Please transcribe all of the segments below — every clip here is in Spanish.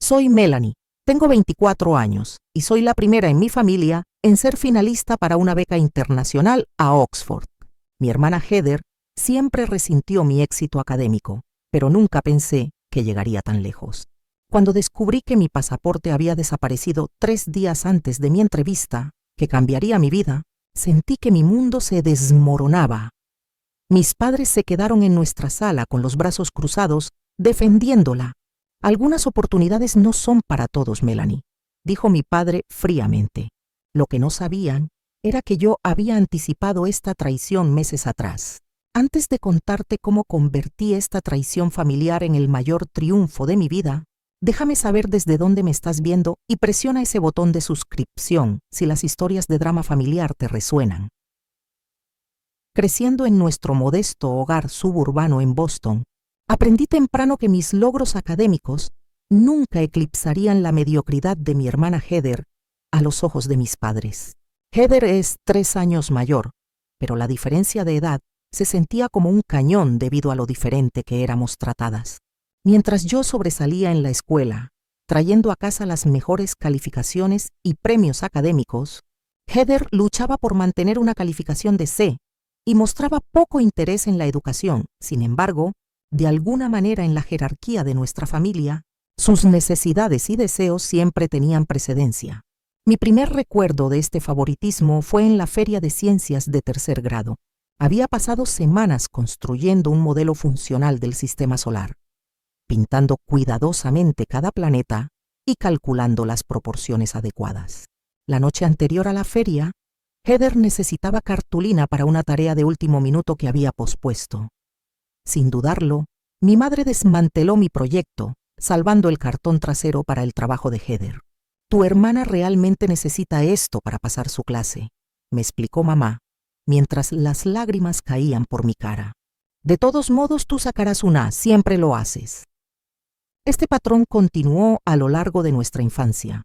Soy Melanie, tengo 24 años y soy la primera en mi familia en ser finalista para una beca internacional a Oxford. Mi hermana Heather siempre resintió mi éxito académico, pero nunca pensé que llegaría tan lejos. Cuando descubrí que mi pasaporte había desaparecido 3 días antes de mi entrevista, que cambiaría mi vida, sentí que mi mundo se desmoronaba. Mis padres se quedaron en nuestra sala con los brazos cruzados, defendiéndola. Algunas oportunidades no son para todos, Melanie, dijo mi padre fríamente. Lo que no sabían era que yo había anticipado esta traición meses atrás. Antes de contarte cómo convertí esta traición familiar en el mayor triunfo de mi vida, déjame saber desde dónde me estás viendo y presiona ese botón de suscripción si las historias de drama familiar te resuenan. Creciendo en nuestro modesto hogar suburbano en Boston, aprendí temprano que mis logros académicos nunca eclipsarían la mediocridad de mi hermana Heather a los ojos de mis padres. Heather es 3 años mayor, pero la diferencia de edad se sentía como un cañón debido a lo diferente que éramos tratadas. Mientras yo sobresalía en la escuela, trayendo a casa las mejores calificaciones y premios académicos, Heather luchaba por mantener una calificación de C y mostraba poco interés en la educación. Sin embargo, de alguna manera en la jerarquía de nuestra familia, sus necesidades y deseos siempre tenían precedencia. Mi primer recuerdo de este favoritismo fue en la feria de ciencias de 3er grado. Había pasado semanas construyendo un modelo funcional del sistema solar, pintando cuidadosamente cada planeta y calculando las proporciones adecuadas. La noche anterior a la feria, Heather necesitaba cartulina para una tarea de último minuto que había pospuesto. Sin dudarlo, mi madre desmanteló mi proyecto, salvando el cartón trasero para el trabajo de Heather. Tu hermana realmente necesita esto para pasar su clase, me explicó mamá, mientras las lágrimas caían por mi cara. De todos modos, tú sacarás un A, siempre lo haces. Este patrón continuó a lo largo de nuestra infancia.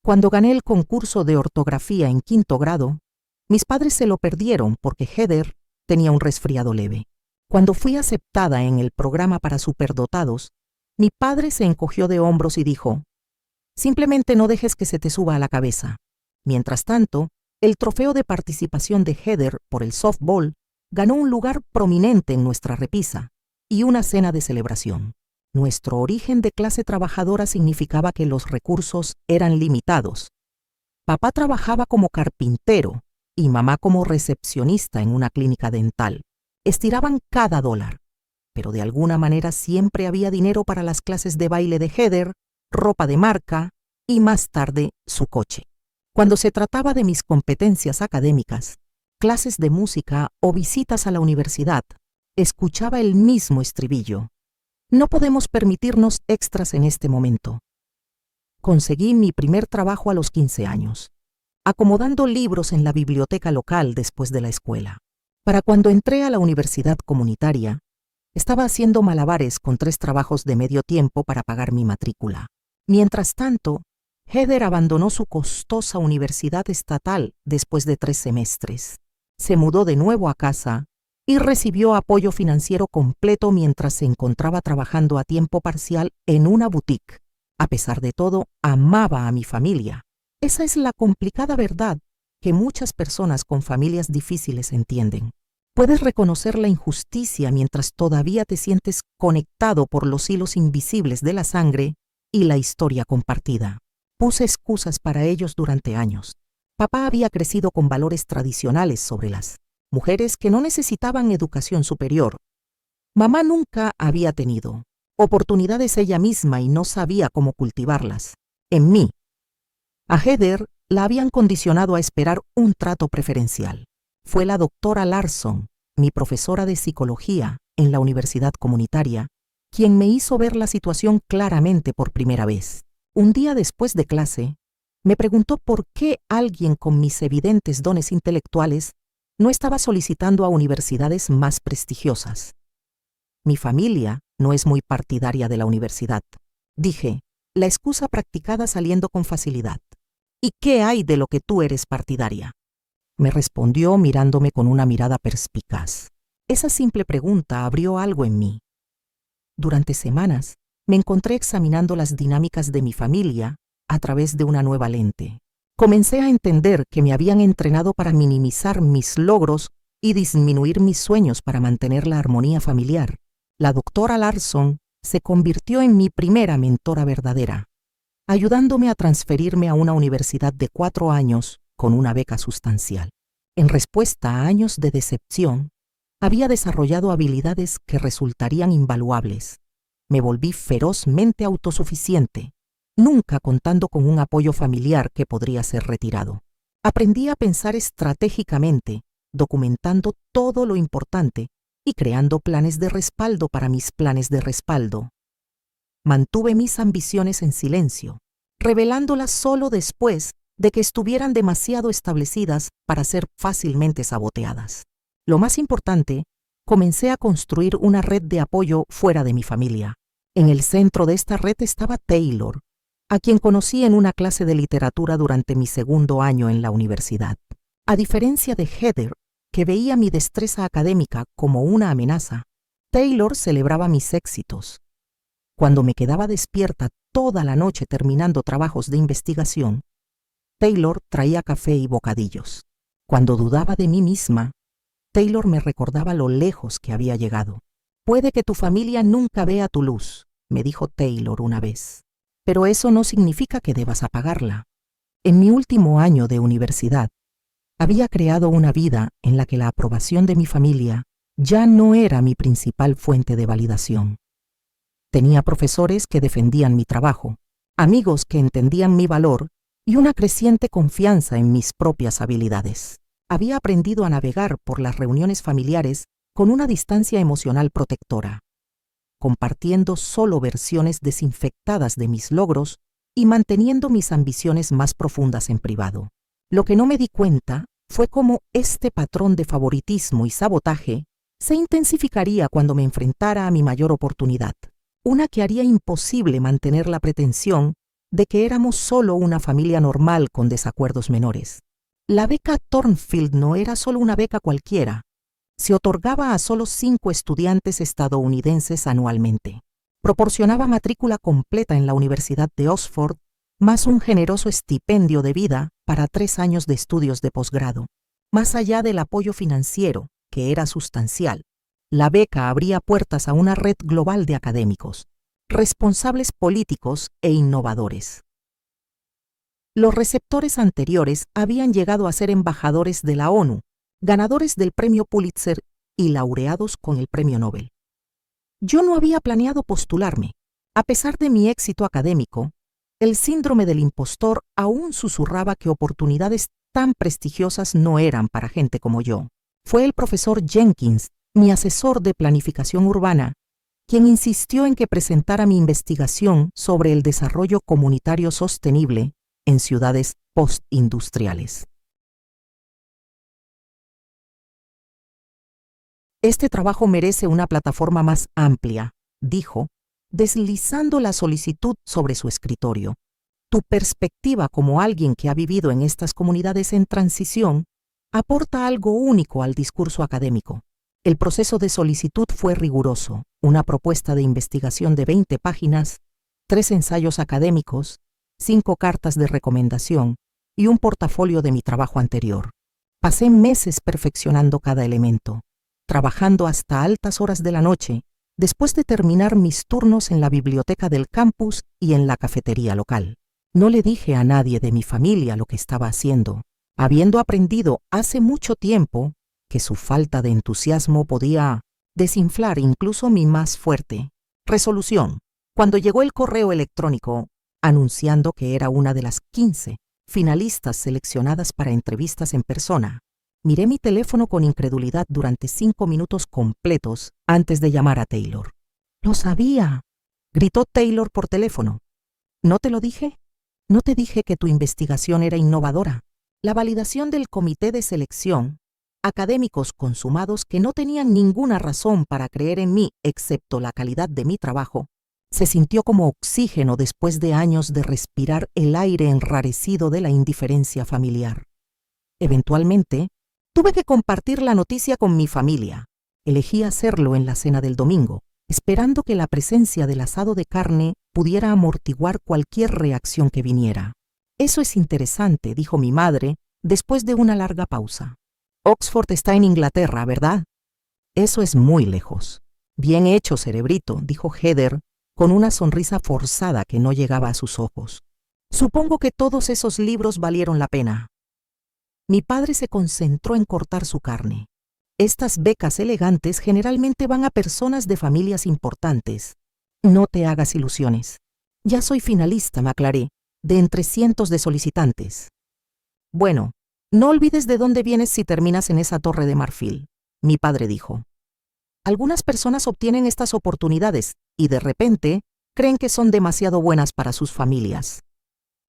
Cuando gané el concurso de ortografía en 5º grado, mis padres se lo perdieron porque Heather tenía un resfriado leve. Cuando fui aceptada en el programa para superdotados, mi padre se encogió de hombros y dijo: «Simplemente no dejes que se te suba a la cabeza». Mientras tanto, el trofeo de participación de Heather por el softball ganó un lugar prominente en nuestra repisa y una cena de celebración. Nuestro origen de clase trabajadora significaba que los recursos eran limitados. Papá trabajaba como carpintero y mamá como recepcionista en una clínica dental. Estiraban cada dólar, pero de alguna manera siempre había dinero para las clases de baile de Heather, ropa de marca y más tarde su coche. Cuando se trataba de mis competencias académicas, clases de música o visitas a la universidad, escuchaba el mismo estribillo: «No podemos permitirnos extras en este momento». Conseguí mi primer trabajo a los 15 años, acomodando libros en la biblioteca local después de la escuela. Para cuando entré a la universidad comunitaria, estaba haciendo malabares con 3 trabajos de medio tiempo para pagar mi matrícula. Mientras tanto, Heather abandonó su costosa universidad estatal después de 3 semestres. Se mudó de nuevo a casa y recibió apoyo financiero completo mientras se encontraba trabajando a tiempo parcial en una boutique. A pesar de todo, amaba a mi familia. Esa es la complicada verdad que muchas personas con familias difíciles entienden. Puedes reconocer la injusticia mientras todavía te sientes conectado por los hilos invisibles de la sangre y la historia compartida. Puse excusas para ellos durante años. Papá había crecido con valores tradicionales sobre las mujeres que no necesitaban educación superior. Mamá nunca había tenido oportunidades ella misma y no sabía cómo cultivarlas. En mí. A Heather la habían condicionado a esperar un trato preferencial. Fue la doctora Larson, mi profesora de psicología en la universidad comunitaria, quien me hizo ver la situación claramente por primera vez. Un día después de clase, me preguntó por qué alguien con mis evidentes dones intelectuales no estaba solicitando a universidades más prestigiosas. Mi familia no es muy partidaria de la universidad, dije, la excusa practicada saliendo con facilidad. ¿Y qué hay de lo que tú eres partidaria?, me respondió mirándome con una mirada perspicaz. Esa simple pregunta abrió algo en mí. Durante semanas, me encontré examinando las dinámicas de mi familia a través de una nueva lente. Comencé a entender que me habían entrenado para minimizar mis logros y disminuir mis sueños para mantener la armonía familiar. La doctora Larson se convirtió en mi primera mentora verdadera, ayudándome a transferirme a una universidad de 4 años con una beca sustancial. En respuesta a años de decepción, había desarrollado habilidades que resultarían invaluables. Me volví ferozmente autosuficiente, nunca contando con un apoyo familiar que podría ser retirado. Aprendí a pensar estratégicamente, documentando todo lo importante y creando planes de respaldo para mis planes de respaldo. Mantuve mis ambiciones en silencio, revelándolas solo después de que estuvieran demasiado establecidas para ser fácilmente saboteadas. Lo más importante, comencé a construir una red de apoyo fuera de mi familia. En el centro de esta red estaba Taylor, a quien conocí en una clase de literatura durante mi segundo año en la universidad. A diferencia de Heather, que veía mi destreza académica como una amenaza, Taylor celebraba mis éxitos. Cuando me quedaba despierta toda la noche terminando trabajos de investigación, Taylor traía café y bocadillos. Cuando dudaba de mí misma, Taylor me recordaba lo lejos que había llegado. «Puede que tu familia nunca vea tu luz», me dijo Taylor una vez, «pero eso no significa que debas apagarla». En mi último año de universidad, había creado una vida en la que la aprobación de mi familia ya no era mi principal fuente de validación. Tenía profesores que defendían mi trabajo, amigos que entendían mi valor y una creciente confianza en mis propias habilidades. Había aprendido a navegar por las reuniones familiares con una distancia emocional protectora, compartiendo solo versiones desinfectadas de mis logros y manteniendo mis ambiciones más profundas en privado. Lo que no me di cuenta fue cómo este patrón de favoritismo y sabotaje se intensificaría cuando me enfrentara a mi mayor oportunidad, una que haría imposible mantener la pretensión de que éramos solo una familia normal con desacuerdos menores. La beca Thornfield no era solo una beca cualquiera. Se otorgaba a solo 5 estudiantes estadounidenses anualmente. Proporcionaba matrícula completa en la Universidad de Oxford, más un generoso estipendio de vida para 3 años de estudios de posgrado. Más allá del apoyo financiero, que era sustancial, la beca abría puertas a una red global de académicos, responsables políticos e innovadores. Los receptores anteriores habían llegado a ser embajadores de la ONU, ganadores del premio Pulitzer y laureados con el premio Nobel. Yo no había planeado postularme. A pesar de mi éxito académico, el síndrome del impostor aún susurraba que oportunidades tan prestigiosas no eran para gente como yo. Fue el profesor Jenkins, mi asesor de planificación urbana, quien insistió en que presentara mi investigación sobre el desarrollo comunitario sostenible en ciudades postindustriales. Este trabajo merece una plataforma más amplia, dijo, deslizando la solicitud sobre su escritorio. Tu perspectiva como alguien que ha vivido en estas comunidades en transición aporta algo único al discurso académico. El proceso de solicitud fue riguroso, una propuesta de investigación de 20 páginas, 3 ensayos académicos, 5 cartas de recomendación y un portafolio de mi trabajo anterior. Pasé meses perfeccionando cada elemento, trabajando hasta altas horas de la noche, después de terminar mis turnos en la biblioteca del campus y en la cafetería local. No le dije a nadie de mi familia lo que estaba haciendo, habiendo aprendido hace mucho tiempo que su falta de entusiasmo podía desinflar incluso mi más fuerte resolución. Cuando llegó el correo electrónico anunciando que era una de las 15 finalistas seleccionadas para entrevistas en persona, miré mi teléfono con incredulidad durante 5 minutos completos antes de llamar a Taylor. «¡Lo sabía!», gritó Taylor por teléfono. «¿No te lo dije? ¿No te dije que tu investigación era innovadora?». La validación del comité de selección, académicos consumados que no tenían ninguna razón para creer en mí excepto la calidad de mi trabajo, se sintió como oxígeno después de años de respirar el aire enrarecido de la indiferencia familiar. Eventualmente, tuve que compartir la noticia con mi familia. Elegí hacerlo en la cena del domingo, esperando que la presencia del asado de carne pudiera amortiguar cualquier reacción que viniera. Eso es interesante, dijo mi madre, después de una larga pausa. Oxford está en Inglaterra, ¿verdad? Eso es muy lejos. Bien hecho, cerebrito, dijo Heather, con una sonrisa forzada que no llegaba a sus ojos. Supongo que todos esos libros valieron la pena. Mi padre se concentró en cortar su carne. Estas becas elegantes generalmente van a personas de familias importantes. No te hagas ilusiones. Ya soy finalista, me aclaré, de entre cientos de solicitantes. Bueno, no olvides de dónde vienes si terminas en esa torre de marfil, mi padre dijo. Algunas personas obtienen estas oportunidades y de repente creen que son demasiado buenas para sus familias.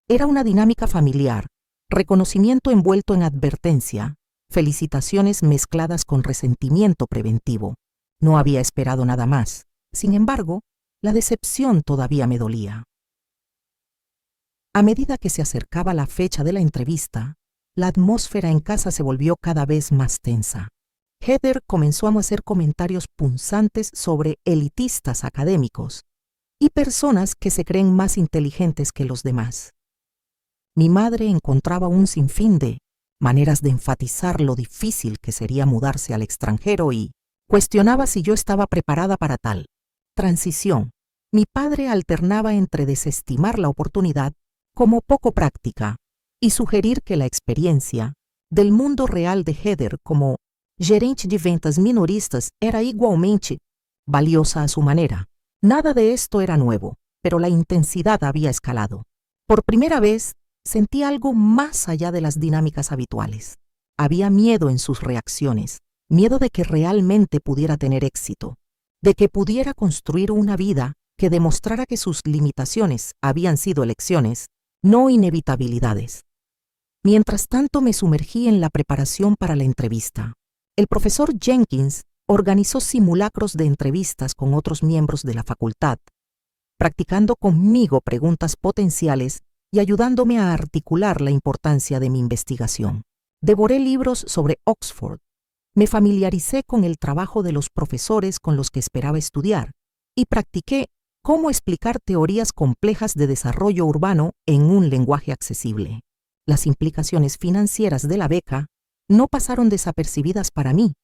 Era una dinámica familiar, reconocimiento envuelto en advertencia, felicitaciones mezcladas con resentimiento preventivo. No había esperado nada más. Sin embargo, la decepción todavía me dolía. A medida que se acercaba la fecha de la entrevista, la atmósfera en casa se volvió cada vez más tensa. Heather comenzó a hacer comentarios punzantes sobre elitistas académicos y personas que se creen más inteligentes que los demás. Mi madre encontraba un sinfín de maneras de enfatizar lo difícil que sería mudarse al extranjero y cuestionaba si yo estaba preparada para tal transición. Mi padre alternaba entre desestimar la oportunidad como poco práctica y sugerir que la experiencia del mundo real de Heather como gerente de ventas minoristas era igualmente valiosa a su manera. Nada de esto era nuevo, pero la intensidad había escalado. Por primera vez, sentí algo más allá de las dinámicas habituales. Había miedo en sus reacciones, miedo de que realmente pudiera tener éxito, de que pudiera construir una vida que demostrara que sus limitaciones habían sido elecciones, no inevitabilidades. Mientras tanto me sumergí en la preparación para la entrevista. El profesor Jenkins organizó simulacros de entrevistas con otros miembros de la facultad, practicando conmigo preguntas potenciales y ayudándome a articular la importancia de mi investigación. Devoré libros sobre Oxford, me familiaricé con el trabajo de los profesores con los que esperaba estudiar y practiqué cómo explicar teorías complejas de desarrollo urbano en un lenguaje accesible. Las implicaciones financieras de la beca no pasaron desapercibidas para mí.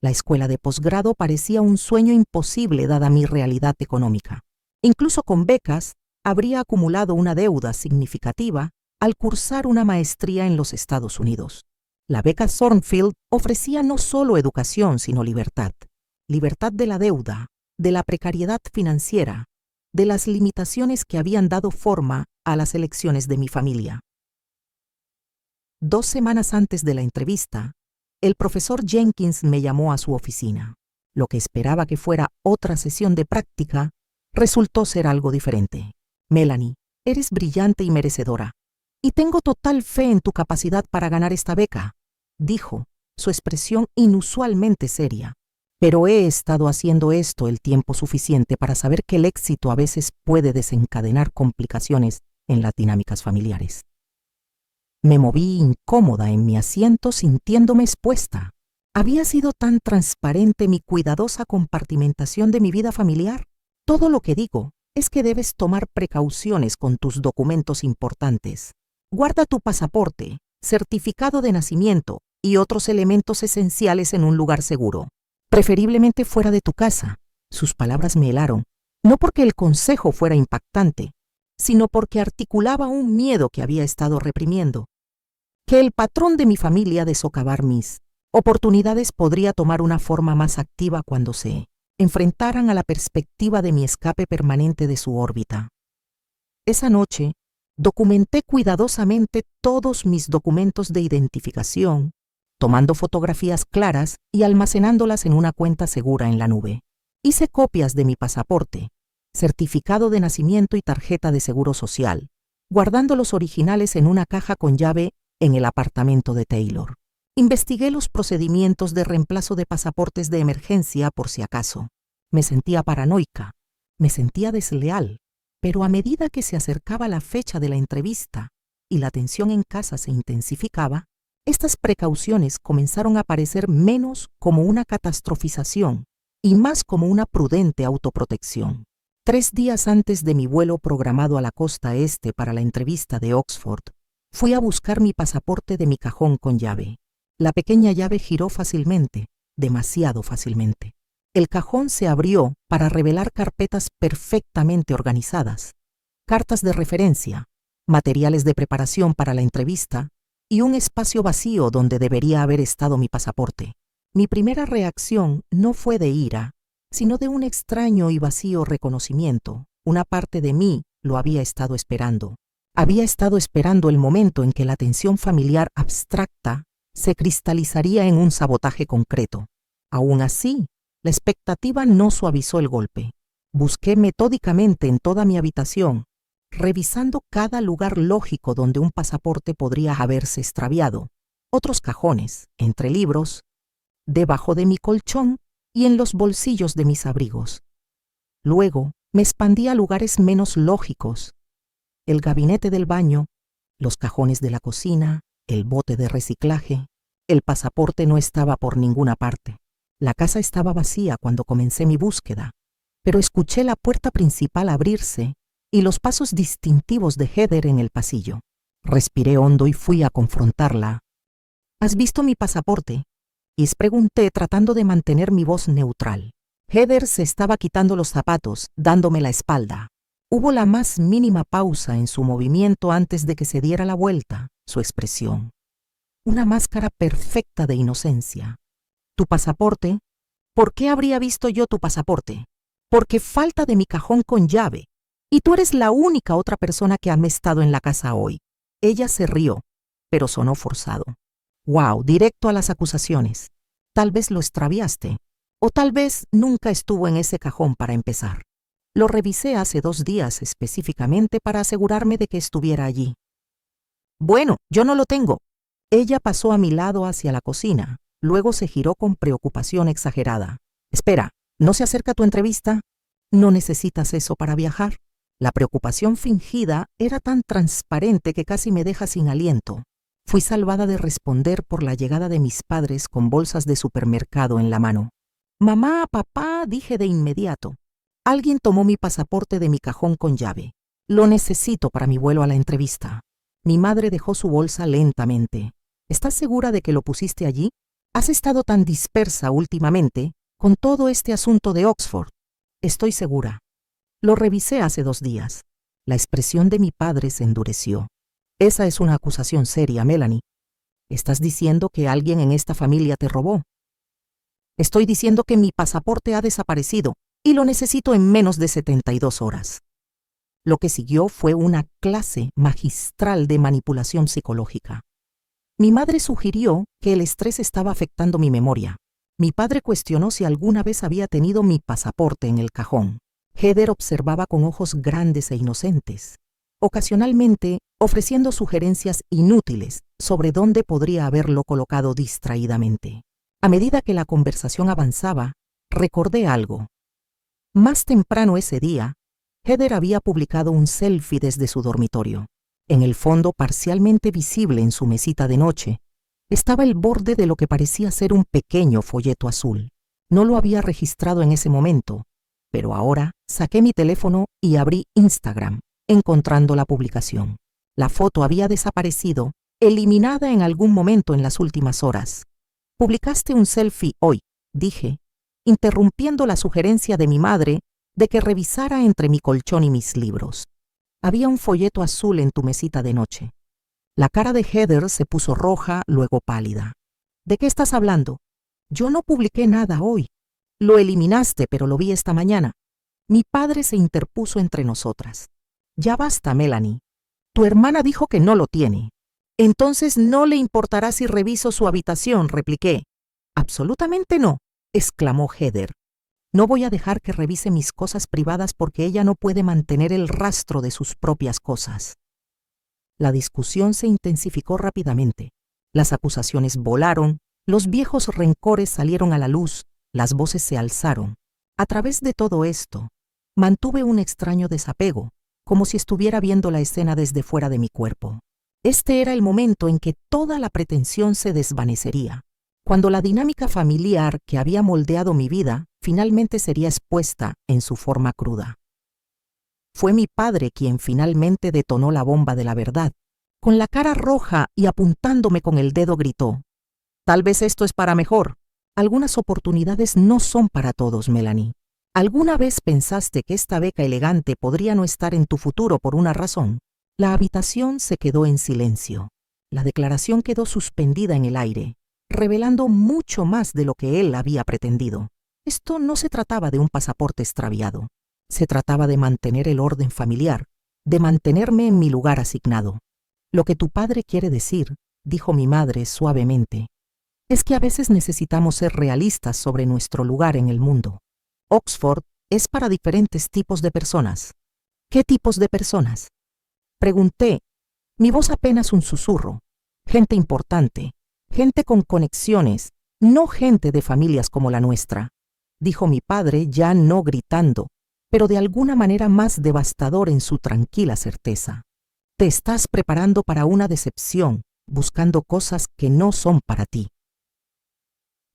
La escuela de posgrado parecía un sueño imposible dada mi realidad económica. Incluso con becas, habría acumulado una deuda significativa al cursar una maestría en los Estados Unidos. La beca Thornfield ofrecía no solo educación, sino libertad. Libertad de la deuda, de la precariedad financiera, de las limitaciones que habían dado forma a las elecciones de mi familia. 2 semanas antes de la entrevista, el profesor Jenkins me llamó a su oficina. Lo que esperaba que fuera otra sesión de práctica resultó ser algo diferente. Melanie, eres brillante y merecedora, y tengo total fe en tu capacidad para ganar esta beca, dijo, su expresión inusualmente seria. Pero he estado haciendo esto el tiempo suficiente para saber que el éxito a veces puede desencadenar complicaciones en las dinámicas familiares. Me moví incómoda en mi asiento sintiéndome expuesta. ¿Había sido tan transparente mi cuidadosa compartimentación de mi vida familiar? Todo lo que digo es que debes tomar precauciones con tus documentos importantes. Guarda tu pasaporte, certificado de nacimiento y otros elementos esenciales en un lugar seguro, preferiblemente fuera de tu casa. Sus palabras me helaron, no porque el consejo fuera impactante, sino porque articulaba un miedo que había estado reprimiendo. Que el patrón de mi familia de socavar mis oportunidades podría tomar una forma más activa cuando se enfrentaran a la perspectiva de mi escape permanente de su órbita. Esa noche, documenté cuidadosamente todos mis documentos de identificación, tomando fotografías claras y almacenándolas en una cuenta segura en la nube. Hice copias de mi pasaporte, certificado de nacimiento y tarjeta de seguro social, guardando los originales en una caja con llave en el apartamento de Taylor. Investigué los procedimientos de reemplazo de pasaportes de emergencia por si acaso. Me sentía paranoica, me sentía desleal, pero a medida que se acercaba la fecha de la entrevista y la tensión en casa se intensificaba, estas precauciones comenzaron a parecer menos como una catastrofización y más como una prudente autoprotección. 3 días antes de mi vuelo programado a la costa este para la entrevista de Oxford, fui a buscar mi pasaporte de mi cajón con llave. La pequeña llave giró fácilmente, demasiado fácilmente. El cajón se abrió para revelar carpetas perfectamente organizadas, cartas de referencia, materiales de preparación para la entrevista y un espacio vacío donde debería haber estado mi pasaporte. Mi primera reacción no fue de ira, sino de un extraño y vacío reconocimiento. Una parte de mí lo había estado esperando. Había estado esperando el momento en que la tensión familiar abstracta se cristalizaría en un sabotaje concreto. Aún así, la expectativa no suavizó el golpe. Busqué metódicamente en toda mi habitación, revisando cada lugar lógico donde un pasaporte podría haberse extraviado, otros cajones, entre libros, debajo de mi colchón y en los bolsillos de mis abrigos. Luego me expandí a lugares menos lógicos: el gabinete del baño, los cajones de la cocina, el bote de reciclaje. El pasaporte no estaba por ninguna parte. La casa estaba vacía cuando comencé mi búsqueda, pero escuché la puerta principal abrirse y los pasos distintivos de Heather en el pasillo. Respiré hondo y fui a confrontarla. ¿Has visto mi pasaporte?, pregunté, tratando de mantener mi voz neutral. Heather se estaba quitando los zapatos, dándome la espalda. Hubo la más mínima pausa en su movimiento antes de que se diera la vuelta. Su expresión, una máscara perfecta de inocencia. ¿Tu pasaporte? ¿Por qué habría visto yo tu pasaporte? Porque falta de mi cajón con llave, y tú eres la única otra persona que ha estado en la casa hoy. Ella se rió, pero sonó forzado. Wow, directo a las acusaciones. Tal vez lo extraviaste, o tal vez nunca estuvo en ese cajón para empezar. Lo revisé hace 2 días específicamente para asegurarme de que estuviera allí. Bueno, yo no lo tengo. Ella pasó a mi lado hacia la cocina, luego se giró con preocupación exagerada. Espera, ¿no se acerca tu entrevista? ¿No necesitas eso para viajar? La preocupación fingida era tan transparente que casi me deja sin aliento. Fui salvada de responder por la llegada de mis padres con bolsas de supermercado en la mano. Mamá, papá, dije de inmediato. Alguien tomó mi pasaporte de mi cajón con llave. Lo necesito para mi vuelo a la entrevista. Mi madre dejó su bolsa lentamente. ¿Estás segura de que lo pusiste allí? Has estado tan dispersa últimamente con todo este asunto de Oxford. Estoy segura. Lo revisé hace 2 días. La expresión de mi padre se endureció. Esa es una acusación seria, Melanie. ¿Estás diciendo que alguien en esta familia te robó? Estoy diciendo que mi pasaporte ha desaparecido y lo necesito en menos de 72 horas. Lo que siguió fue una clase magistral de manipulación psicológica. Mi madre sugirió que el estrés estaba afectando mi memoria. Mi padre cuestionó si alguna vez había tenido mi pasaporte en el cajón. Heather observaba con ojos grandes e inocentes, ocasionalmente ofreciendo sugerencias inútiles sobre dónde podría haberlo colocado distraídamente. A medida que la conversación avanzaba, recordé algo. Más temprano ese día, Heather había publicado un selfie desde su dormitorio. En el fondo, parcialmente visible en su mesita de noche, estaba el borde de lo que parecía ser un pequeño folleto azul. No lo había registrado en ese momento, pero ahora saqué mi teléfono y abrí Instagram, encontrando la publicación. La foto había desaparecido, eliminada en algún momento en las últimas horas. Publicaste un selfie hoy, dije, interrumpiendo la sugerencia de mi madre de que revisara entre mi colchón y mis libros. Había un folleto azul en tu mesita de noche. La cara de Heather se puso roja, luego pálida. ¿De qué estás hablando? Yo no publiqué nada hoy. Lo eliminaste, pero lo vi esta mañana. Mi padre se interpuso entre nosotras. Ya basta, Melanie. Tu hermana dijo que no lo tiene. Entonces no le importará si reviso su habitación, repliqué. Absolutamente no, exclamó Heather. No voy a dejar que revise mis cosas privadas porque ella no puede mantener el rastro de sus propias cosas. La discusión se intensificó rápidamente. Las acusaciones volaron, los viejos rencores salieron a la luz, las voces se alzaron. A través de todo esto, mantuve un extraño desapego, como si estuviera viendo la escena desde fuera de mi cuerpo. Este era el momento en que toda la pretensión se desvanecería, cuando la dinámica familiar que había moldeado mi vida finalmente sería expuesta en su forma cruda. Fue mi padre quien finalmente detonó la bomba de la verdad. Con la cara roja y apuntándome con el dedo gritó: «Tal vez esto es para mejor. Algunas oportunidades no son para todos, Melanie. ¿Alguna vez pensaste que esta beca elegante podría no estar en tu futuro por una razón?» La habitación se quedó en silencio. La declaración quedó suspendida en el aire, revelando mucho más de lo que él había pretendido. Esto no se trataba de un pasaporte extraviado. Se trataba de mantener el orden familiar, de mantenerme en mi lugar asignado. «Lo que tu padre quiere decir», dijo mi madre suavemente, «es que a veces necesitamos ser realistas sobre nuestro lugar en el mundo. Oxford es para diferentes tipos de personas». «¿Qué tipos de personas?», pregunté, mi voz apenas un susurro. «Gente importante, gente con conexiones, no gente de familias como la nuestra», dijo mi padre, ya no gritando, pero de alguna manera más devastador en su tranquila certeza. «Te estás preparando para una decepción, buscando cosas que no son para ti».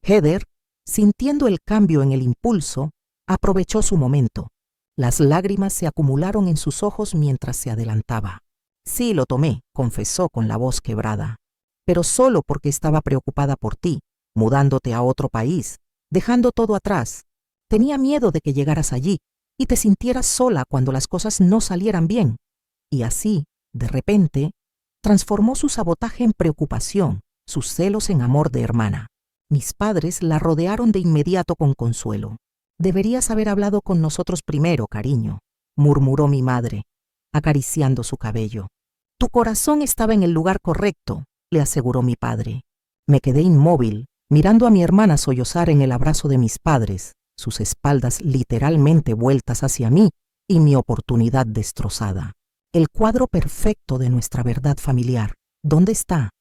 Heather, sintiendo el cambio en el impulso, aprovechó su momento. Las lágrimas se acumularon en sus ojos mientras se adelantaba. «Sí, lo tomé», confesó con la voz quebrada, «pero solo porque estaba preocupada por ti, mudándote a otro país, dejando todo atrás. Tenía miedo de que llegaras allí y te sintieras sola cuando las cosas no salieran bien». Y así, de repente, transformó su sabotaje en preocupación, sus celos en amor de hermana. Mis padres la rodearon de inmediato con consuelo. «Deberías haber hablado con nosotros primero, cariño», murmuró mi madre, acariciando su cabello. «Tu corazón estaba en el lugar correcto», le aseguró mi padre. Me quedé inmóvil, mirando a mi hermana sollozar en el abrazo de mis padres, sus espaldas literalmente vueltas hacia mí y mi oportunidad destrozada. «El cuadro perfecto de nuestra verdad familiar, ¿dónde está?»,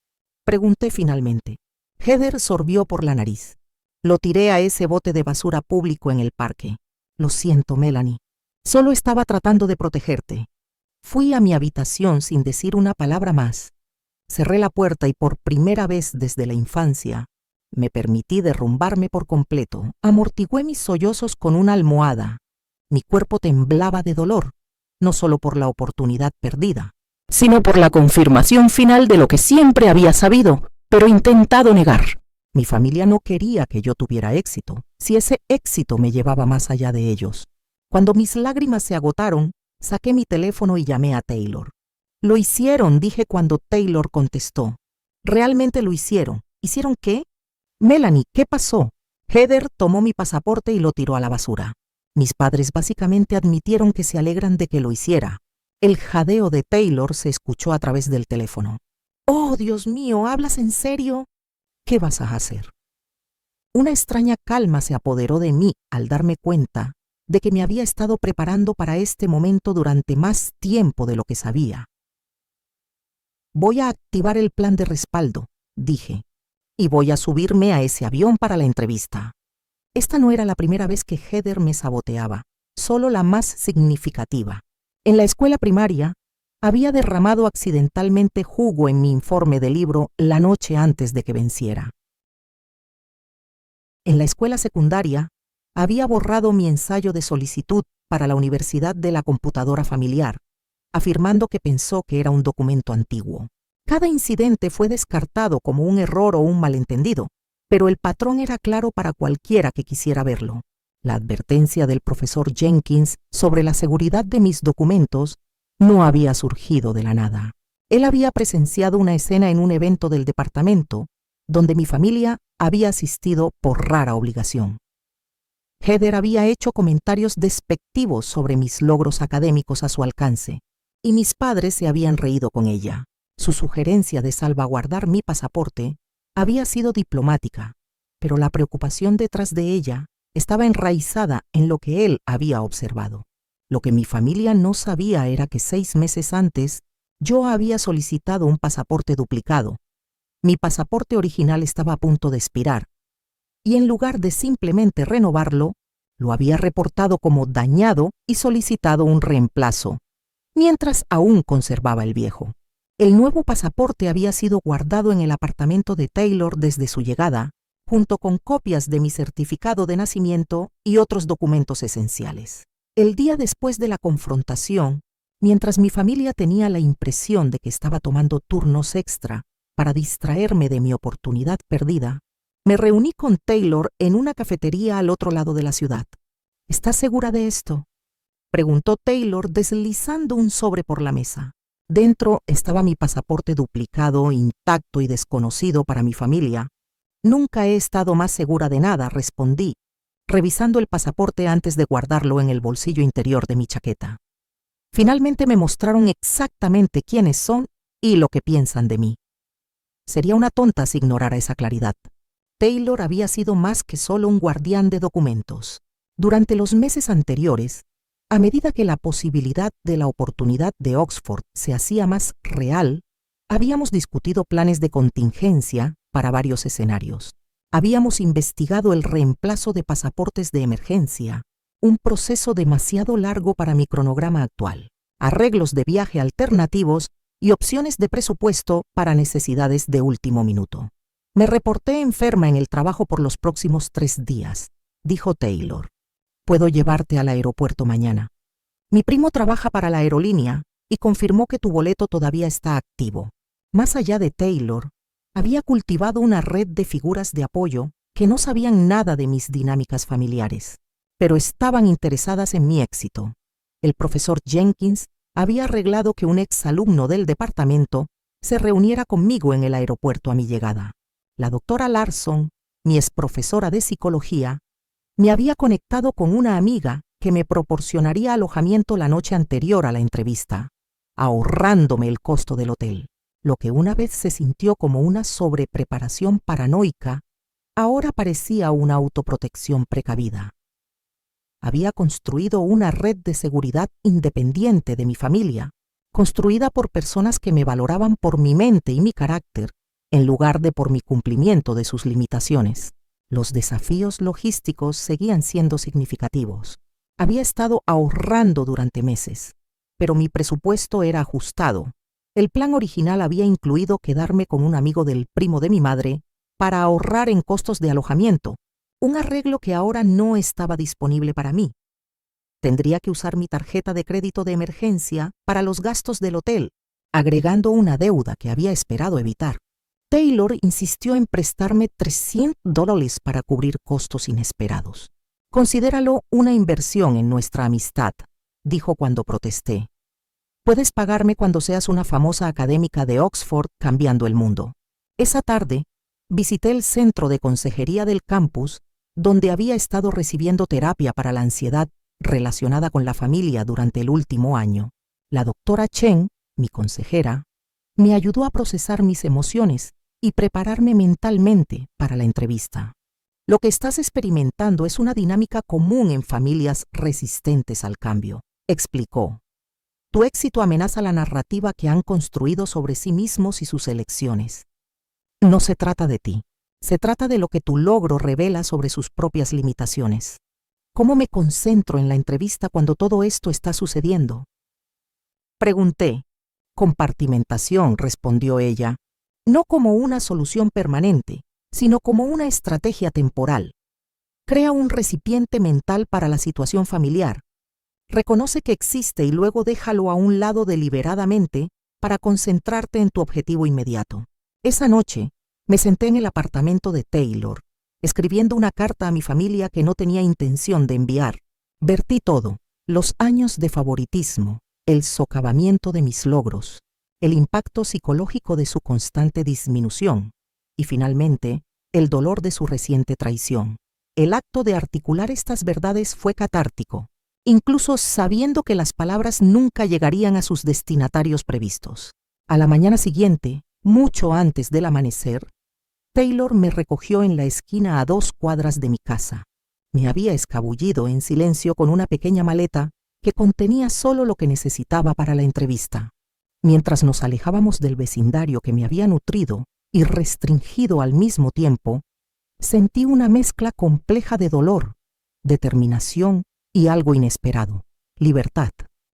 pregunté finalmente. Heather sorbió por la nariz. «Lo tiré a ese bote de basura público en el parque. Lo siento, Melanie. Solo estaba tratando de protegerte». Fui a mi habitación sin decir una palabra más. Cerré la puerta y por primera vez desde la infancia me permití derrumbarme por completo. Amortigué mis sollozos con una almohada. Mi cuerpo temblaba de dolor, no solo por la oportunidad perdida, sino por la confirmación final de lo que siempre había sabido, pero intentado negar. Mi familia no quería que yo tuviera éxito, si ese éxito me llevaba más allá de ellos. Cuando mis lágrimas se agotaron, saqué mi teléfono y llamé a Taylor. «Lo hicieron», dije cuando Taylor contestó. «Realmente lo hicieron». «¿Hicieron qué?». «Melanie, ¿qué pasó?». Heather tomó mi pasaporte y lo tiró a la basura. Mis padres básicamente admitieron que se alegran de que lo hiciera. El jadeo de Taylor se escuchó a través del teléfono. «Oh, Dios mío, ¿hablas en serio?». «¿Qué vas a hacer?». Una extraña calma se apoderó de mí al darme cuenta de que me había estado preparando para este momento durante más tiempo de lo que sabía. «Voy a activar el plan de respaldo», dije, «y voy a subirme a ese avión para la entrevista». Esta no era la primera vez que Heather me saboteaba, solo la más significativa. En la escuela primaria, había derramado accidentalmente jugo en mi informe de libro la noche antes de que venciera. En la escuela secundaria, había borrado mi ensayo de solicitud para la Universidad de la Computadora Familiar, afirmando que pensó que era un documento antiguo. Cada incidente fue descartado como un error o un malentendido, pero el patrón era claro para cualquiera que quisiera verlo. La advertencia del profesor Jenkins sobre la seguridad de mis documentos no había surgido de la nada. Él había presenciado una escena en un evento del departamento, donde mi familia había asistido por rara obligación. Heather había hecho comentarios despectivos sobre mis logros académicos a su alcance, y mis padres se habían reído con ella. Su sugerencia de salvaguardar mi pasaporte había sido diplomática, pero la preocupación detrás de ella estaba enraizada en lo que él había observado. Lo que mi familia no sabía era que 6 meses antes yo había solicitado un pasaporte duplicado. Mi pasaporte original estaba a punto de expirar, y en lugar de simplemente renovarlo, lo había reportado como dañado y solicitado un reemplazo, mientras aún conservaba el viejo. El nuevo pasaporte había sido guardado en el apartamento de Taylor desde su llegada, junto con copias de mi certificado de nacimiento y otros documentos esenciales. El día después de la confrontación, mientras mi familia tenía la impresión de que estaba tomando turnos extra para distraerme de mi oportunidad perdida, me reuní con Taylor en una cafetería al otro lado de la ciudad. ¿Estás segura de esto?, preguntó Taylor deslizando un sobre por la mesa. Dentro estaba mi pasaporte duplicado, intacto y desconocido para mi familia. Nunca he estado más segura de nada, respondí, revisando el pasaporte antes de guardarlo en el bolsillo interior de mi chaqueta. Finalmente me mostraron exactamente quiénes son y lo que piensan de mí. Sería una tonta si ignorara esa claridad. Taylor había sido más que solo un guardián de documentos. Durante los meses anteriores, a medida que la posibilidad de la oportunidad de Oxford se hacía más real, habíamos discutido planes de contingencia para varios escenarios. Habíamos investigado el reemplazo de pasaportes de emergencia, un proceso demasiado largo para mi cronograma actual, arreglos de viaje alternativos y opciones de presupuesto para necesidades de último minuto. Me reporté enferma en el trabajo por los próximos 3 días, dijo Taylor. Puedo llevarte al aeropuerto mañana. Mi primo trabaja para la aerolínea y confirmó que tu boleto todavía está activo. Más allá de Taylor, había cultivado una red de figuras de apoyo que no sabían nada de mis dinámicas familiares, pero estaban interesadas en mi éxito. El profesor Jenkins había arreglado que un exalumno del departamento se reuniera conmigo en el aeropuerto a mi llegada. La doctora Larson, mi exprofesora de psicología, me había conectado con una amiga que me proporcionaría alojamiento la noche anterior a la entrevista, ahorrándome el costo del hotel. Lo que una vez se sintió como una sobrepreparación paranoica, ahora parecía una autoprotección precavida. Había construido una red de seguridad independiente de mi familia, construida por personas que me valoraban por mi mente y mi carácter, en lugar de por mi cumplimiento de sus limitaciones. Los desafíos logísticos seguían siendo significativos. Había estado ahorrando durante meses, pero mi presupuesto era ajustado. El plan original había incluido quedarme con un amigo del primo de mi madre para ahorrar en costos de alojamiento, un arreglo que ahora no estaba disponible para mí. Tendría que usar mi tarjeta de crédito de emergencia para los gastos del hotel, agregando una deuda que había esperado evitar. Taylor insistió en prestarme $300 para cubrir costos inesperados. Considéralo una inversión en nuestra amistad, dijo cuando protesté. Puedes pagarme cuando seas una famosa académica de Oxford cambiando el mundo. Esa tarde, visité el centro de consejería del campus, donde había estado recibiendo terapia para la ansiedad relacionada con la familia durante el último año. La doctora Chen, mi consejera, me ayudó a procesar mis emociones y prepararme mentalmente para la entrevista. Lo que estás experimentando es una dinámica común en familias resistentes al cambio, explicó. Tu éxito amenaza la narrativa que han construido sobre sí mismos y sus elecciones. No se trata de ti, se trata de lo que tu logro revela sobre sus propias limitaciones. ¿Cómo me concentro en la entrevista cuando todo esto está sucediendo?, pregunté. Compartimentación, respondió ella, no como una solución permanente, sino como una estrategia temporal. Crea un recipiente mental para la situación familiar. Reconoce que existe y luego déjalo a un lado deliberadamente para concentrarte en tu objetivo inmediato. Esa noche, me senté en el apartamento de Taylor, escribiendo una carta a mi familia que no tenía intención de enviar. Vertí todo, los años de favoritismo, el socavamiento de mis logros, el impacto psicológico de su constante disminución y, finalmente, el dolor de su reciente traición. El acto de articular estas verdades fue catártico, incluso sabiendo que las palabras nunca llegarían a sus destinatarios previstos. A la mañana siguiente, mucho antes del amanecer, Taylor me recogió en la esquina a 2 cuadras de mi casa. Me había escabullido en silencio con una pequeña maleta que contenía solo lo que necesitaba para la entrevista. Mientras nos alejábamos del vecindario que me había nutrido y restringido al mismo tiempo, sentí una mezcla compleja de dolor, determinación y algo inesperado: libertad.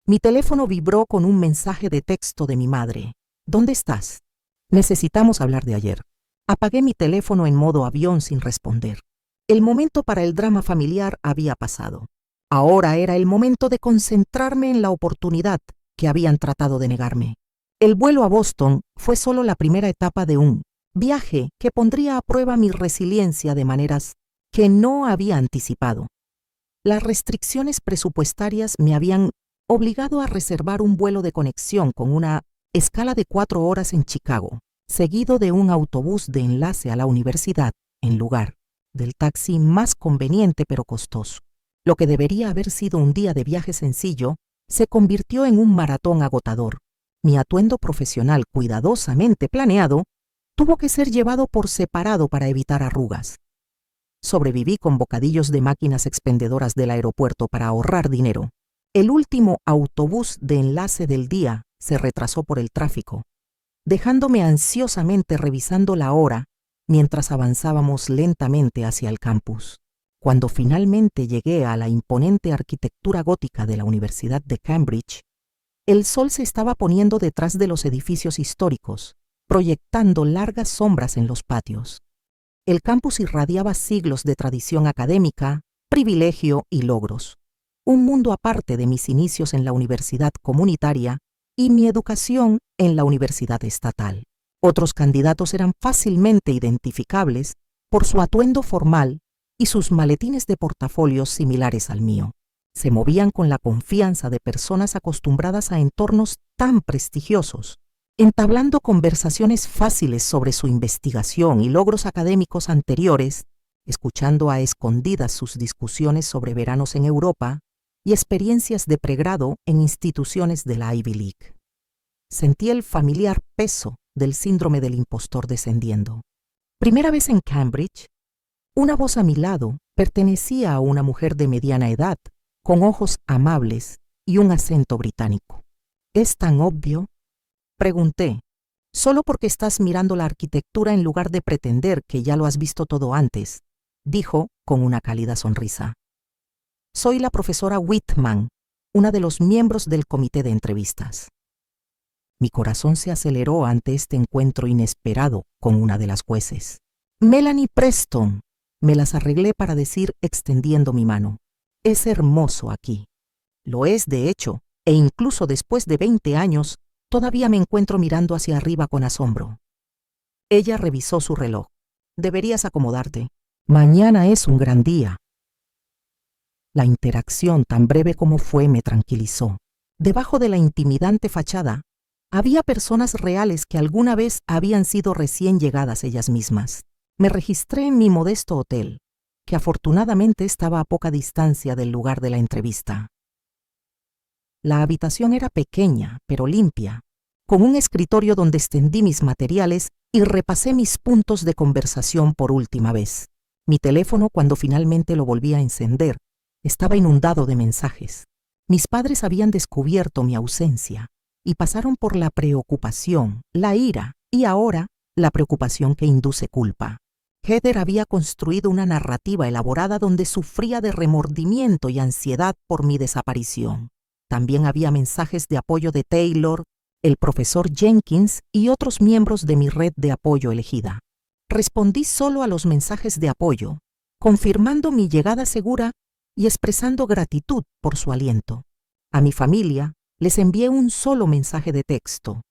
Mi teléfono vibró con un mensaje de texto de mi madre. ¿Dónde estás? Necesitamos hablar de ayer. Apagué mi teléfono en modo avión sin responder. El momento para el drama familiar había pasado. Ahora era el momento de concentrarme en la oportunidad que habían tratado de negarme. El vuelo a Boston fue solo la primera etapa de un viaje que pondría a prueba mi resiliencia de maneras que no había anticipado. Las restricciones presupuestarias me habían obligado a reservar un vuelo de conexión con una escala de 4 horas en Chicago, seguido de un autobús de enlace a la universidad, en lugar del taxi más conveniente pero costoso. Lo que debería haber sido un día de viaje sencillo se convirtió en un maratón agotador. Mi atuendo profesional cuidadosamente planeado tuvo que ser llevado por separado para evitar arrugas. Sobreviví con bocadillos de máquinas expendedoras del aeropuerto para ahorrar dinero. El último autobús de enlace del día se retrasó por el tráfico, dejándome ansiosamente revisando la hora mientras avanzábamos lentamente hacia el campus. Cuando finalmente llegué a la imponente arquitectura gótica de la Universidad de Cambridge, el sol se estaba poniendo detrás de los edificios históricos, proyectando largas sombras en los patios. El campus irradiaba siglos de tradición académica, privilegio y logros. Un mundo aparte de mis inicios en la universidad comunitaria y mi educación en la universidad estatal. Otros candidatos eran fácilmente identificables por su atuendo formal y sus maletines de portafolios similares al mío. Se movían con la confianza de personas acostumbradas a entornos tan prestigiosos, entablando conversaciones fáciles sobre su investigación y logros académicos anteriores, escuchando a escondidas sus discusiones sobre veranos en Europa y experiencias de pregrado en instituciones de la Ivy League. Sentí el familiar peso del síndrome del impostor descendiendo. Primera vez en Cambridge, una voz a mi lado pertenecía a una mujer de mediana edad, con ojos amables y un acento británico. ¿Es tan obvio?, pregunté, solo porque estás mirando la arquitectura en lugar de pretender que ya lo has visto todo antes, dijo con una cálida sonrisa. Soy la profesora Whitman, una de los miembros del comité de entrevistas. Mi corazón se aceleró ante este encuentro inesperado con una de las jueces. Melanie Preston, me las arreglé para decir extendiendo mi mano. Es hermoso aquí. Lo es, de hecho, e incluso después de 20 años, todavía me encuentro mirando hacia arriba con asombro. Ella revisó su reloj. Deberías acomodarte. Mañana es un gran día. La interacción, tan breve como fue, me tranquilizó. Debajo de la intimidante fachada, había personas reales que alguna vez habían sido recién llegadas ellas mismas. Me registré en mi modesto hotel, que afortunadamente estaba a poca distancia del lugar de la entrevista. La habitación era pequeña, pero limpia, con un escritorio donde extendí mis materiales y repasé mis puntos de conversación por última vez. Mi teléfono, cuando finalmente lo volví a encender, estaba inundado de mensajes. Mis padres habían descubierto mi ausencia y pasaron por la preocupación, la ira y ahora la preocupación que induce culpa. Heather había construido una narrativa elaborada donde sufría de remordimiento y ansiedad por mi desaparición. También había mensajes de apoyo de Taylor, el profesor Jenkins y otros miembros de mi red de apoyo elegida. Respondí solo a los mensajes de apoyo, confirmando mi llegada segura y expresando gratitud por su aliento. A mi familia les envié un solo mensaje de texto.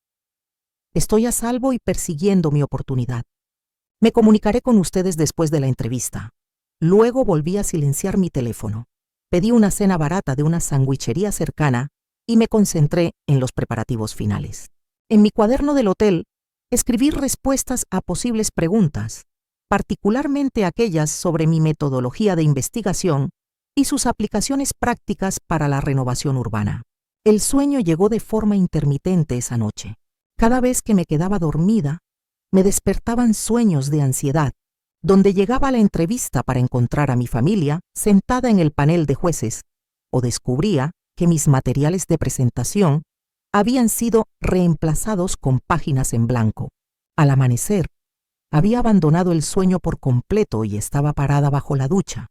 Estoy a salvo y persiguiendo mi oportunidad. Me comunicaré con ustedes después de la entrevista. Luego volví a silenciar mi teléfono. Pedí una cena barata de una sandwichería cercana y me concentré en los preparativos finales. En mi cuaderno del hotel, escribí respuestas a posibles preguntas, particularmente aquellas sobre mi metodología de investigación y sus aplicaciones prácticas para la renovación urbana. El sueño llegó de forma intermitente esa noche. Cada vez que me quedaba dormida, me despertaban sueños de ansiedad, donde llegaba a la entrevista para encontrar a mi familia sentada en el panel de jueces, o descubría que mis materiales de presentación habían sido reemplazados con páginas en blanco. Al amanecer, había abandonado el sueño por completo y estaba parada bajo la ducha,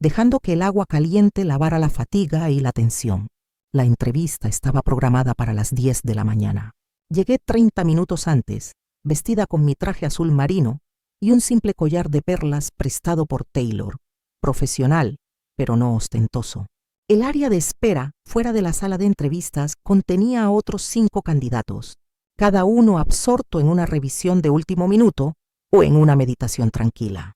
dejando que el agua caliente lavara la fatiga y la tensión. La entrevista estaba programada para las 10 de la mañana. Llegué 30 minutos antes, vestida con mi traje azul marino y un simple collar de perlas prestado por Taylor, profesional, pero no ostentoso. El área de espera, fuera de la sala de entrevistas, contenía a otros 5 candidatos, cada uno absorto en una revisión de último minuto o en una meditación tranquila.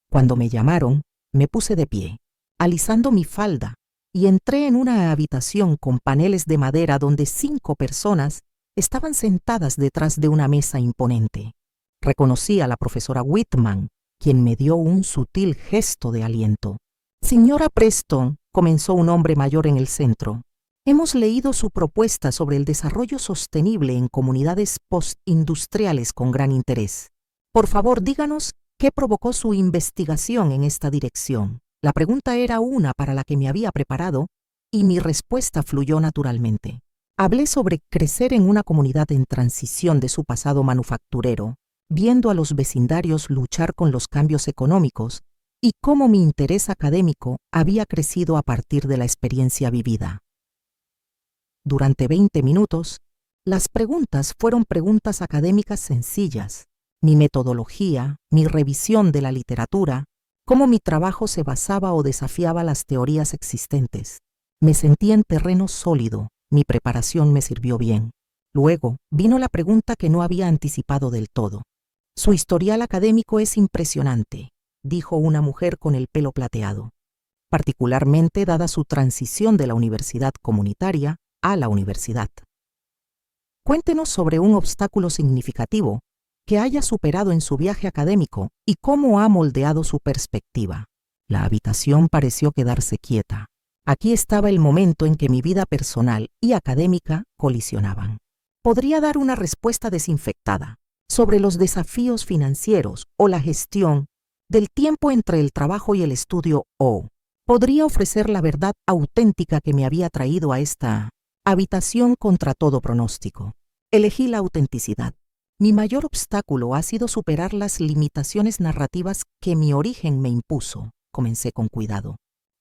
Cuando me llamaron, me puse de pie, alisando mi falda, y entré en una habitación con paneles de madera donde 5 personas estaban sentadas detrás de una mesa imponente. Reconocí a la profesora Whitman, quien me dio un sutil gesto de aliento. «Señora Preston», comenzó un hombre mayor en el centro, «hemos leído su propuesta sobre el desarrollo sostenible en comunidades postindustriales con gran interés. Por favor, díganos qué provocó su investigación en esta dirección». La pregunta era una para la que me había preparado y mi respuesta fluyó naturalmente. Hablé sobre crecer en una comunidad en transición de su pasado manufacturero, viendo a los vecindarios luchar con los cambios económicos y cómo mi interés académico había crecido a partir de la experiencia vivida. Durante 20 minutos, las preguntas fueron preguntas académicas sencillas, mi metodología, mi revisión de la literatura, cómo mi trabajo se basaba o desafiaba las teorías existentes. Me sentí en terreno sólido, mi preparación me sirvió bien. Luego vino la pregunta que no había anticipado del todo. «Su historial académico es impresionante», dijo una mujer con el pelo plateado, particularmente dada su transición de la universidad comunitaria a la universidad. «Cuéntenos sobre un obstáculo significativo que haya superado en su viaje académico y cómo ha moldeado su perspectiva». La habitación pareció quedarse quieta. Aquí estaba el momento en que mi vida personal y académica colisionaban. Podría dar una respuesta desinfectada sobre los desafíos financieros o la gestión del tiempo entre el trabajo y el estudio, o podría ofrecer la verdad auténtica que me había traído a esta habitación contra todo pronóstico. Elegí la autenticidad. Mi mayor obstáculo ha sido superar las limitaciones narrativas que mi origen me impuso. Comencé con cuidado.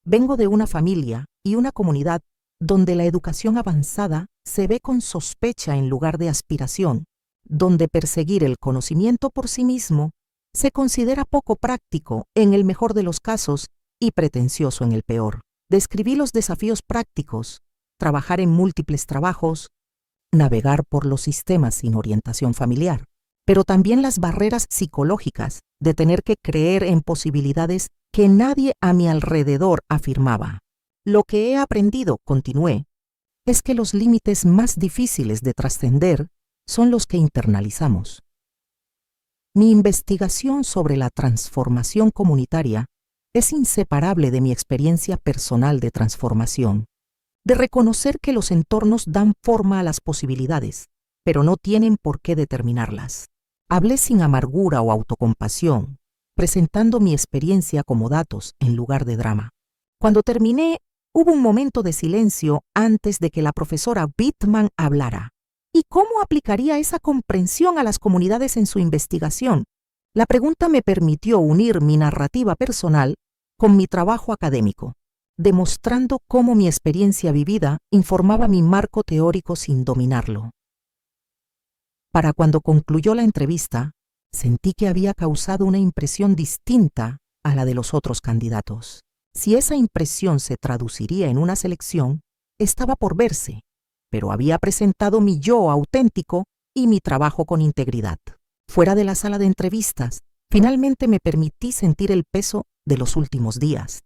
Vengo de una familia y una comunidad donde la educación avanzada se ve con sospecha en lugar de aspiración, donde perseguir el conocimiento por sí mismo se considera poco práctico en el mejor de los casos y pretencioso en el peor. Describí los desafíos prácticos, trabajar en múltiples trabajos, navegar por los sistemas sin orientación familiar, pero también las barreras psicológicas de tener que creer en posibilidades que nadie a mi alrededor afirmaba. Lo que he aprendido, continué, es que los límites más difíciles de trascender son los que internalizamos. Mi investigación sobre la transformación comunitaria es inseparable de mi experiencia personal de transformación, de reconocer que los entornos dan forma a las posibilidades, pero no tienen por qué determinarlas. Hablé sin amargura o autocompasión, presentando mi experiencia como datos en lugar de drama. Cuando terminé, hubo un momento de silencio antes de que la profesora Whitman hablara. ¿Y cómo aplicaría esa comprensión a las comunidades en su investigación? La pregunta me permitió unir mi narrativa personal con mi trabajo académico, demostrando cómo mi experiencia vivida informaba mi marco teórico sin dominarlo. Para cuando concluyó la entrevista, sentí que había causado una impresión distinta a la de los otros candidatos. Si esa impresión se traduciría en una selección, estaba por verse, pero había presentado mi yo auténtico y mi trabajo con integridad. Fuera de la sala de entrevistas, finalmente me permití sentir el peso de los últimos días,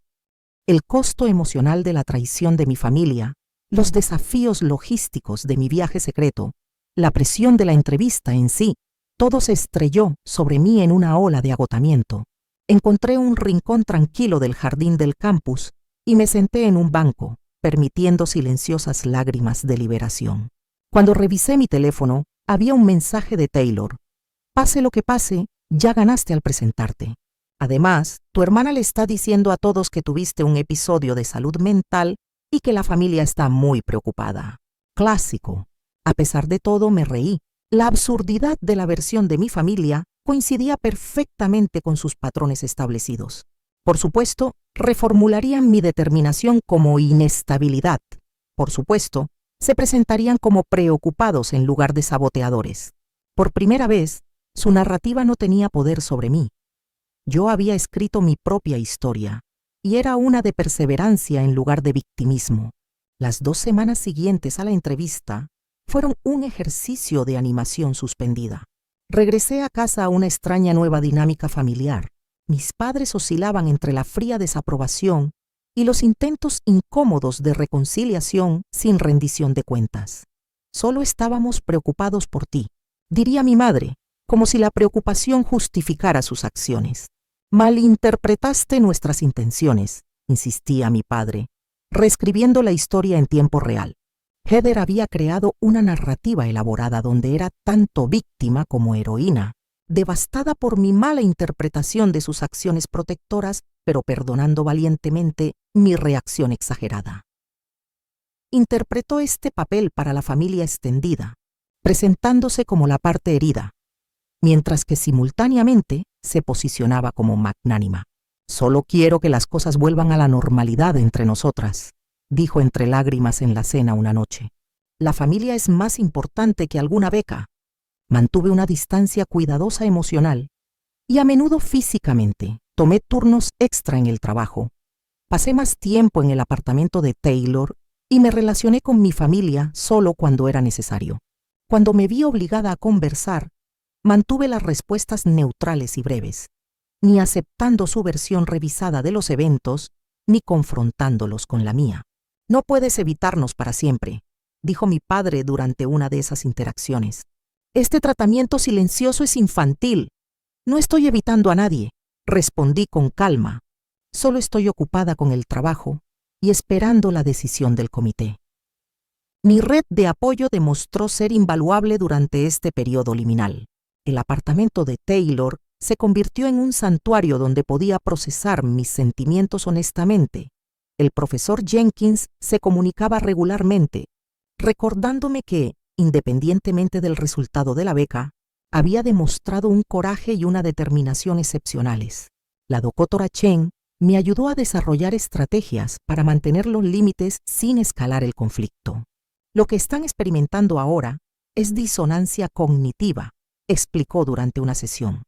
el costo emocional de la traición de mi familia, los desafíos logísticos de mi viaje secreto, la presión de la entrevista en sí. Todo se estrelló sobre mí en una ola de agotamiento. Encontré un rincón tranquilo del jardín del campus y me senté en un banco, permitiendo silenciosas lágrimas de liberación. Cuando revisé mi teléfono, había un mensaje de Taylor. «Pase lo que pase, ya ganaste al presentarte. Además, tu hermana le está diciendo a todos que tuviste un episodio de salud mental y que la familia está muy preocupada». Clásico. A pesar de todo, me reí. La absurdidad de la versión de mi familia coincidía perfectamente con sus patrones establecidos. Por supuesto, reformularían mi determinación como inestabilidad. Por supuesto, se presentarían como preocupados en lugar de saboteadores. Por primera vez, Su narrativa no tenía poder sobre mí. Yo había escrito mi propia historia, y era una de perseverancia en lugar de victimismo. Las 2 semanas siguientes a la entrevista fueron un ejercicio de animación suspendida. Regresé a casa a una extraña nueva dinámica familiar. Mis padres oscilaban entre la fría desaprobación y los intentos incómodos de reconciliación sin rendición de cuentas. Solo estábamos preocupados por ti, diría mi madre, como si la preocupación justificara sus acciones. Malinterpretaste nuestras intenciones, insistía mi padre, reescribiendo la historia en tiempo real. Heather había creado una narrativa elaborada donde era tanto víctima como heroína, devastada por mi mala interpretación de sus acciones protectoras, pero perdonando valientemente mi reacción exagerada. Interpretó este papel para la familia extendida, presentándose como la parte herida, mientras que simultáneamente se posicionaba como magnánima. Solo quiero que las cosas vuelvan a la normalidad entre nosotras, dijo entre lágrimas en la cena una noche. La familia es más importante que alguna beca. Mantuve una distancia cuidadosa emocional y a menudo físicamente. Tomé turnos extra en el trabajo. Pasé más tiempo en el apartamento de Taylor y me relacioné con mi familia solo cuando era necesario. Cuando me vi obligada a conversar, mantuve las respuestas neutrales y breves, ni aceptando su versión revisada de los eventos, ni confrontándolos con la mía. No puedes evitarnos para siempre, dijo mi padre durante una de esas interacciones. Este tratamiento silencioso es infantil. No estoy evitando a nadie, respondí con calma. Solo estoy ocupada con el trabajo y esperando la decisión del comité. Mi red de apoyo demostró ser invaluable durante este periodo liminal. El apartamento de Taylor se convirtió en un santuario donde podía procesar mis sentimientos honestamente. El profesor Jenkins se comunicaba regularmente, recordándome que, independientemente del resultado de la beca, había demostrado un coraje y una determinación excepcionales. La doctora Chen me ayudó a desarrollar estrategias para mantener los límites sin escalar el conflicto. Lo que están experimentando ahora es disonancia cognitiva, explicó durante una sesión.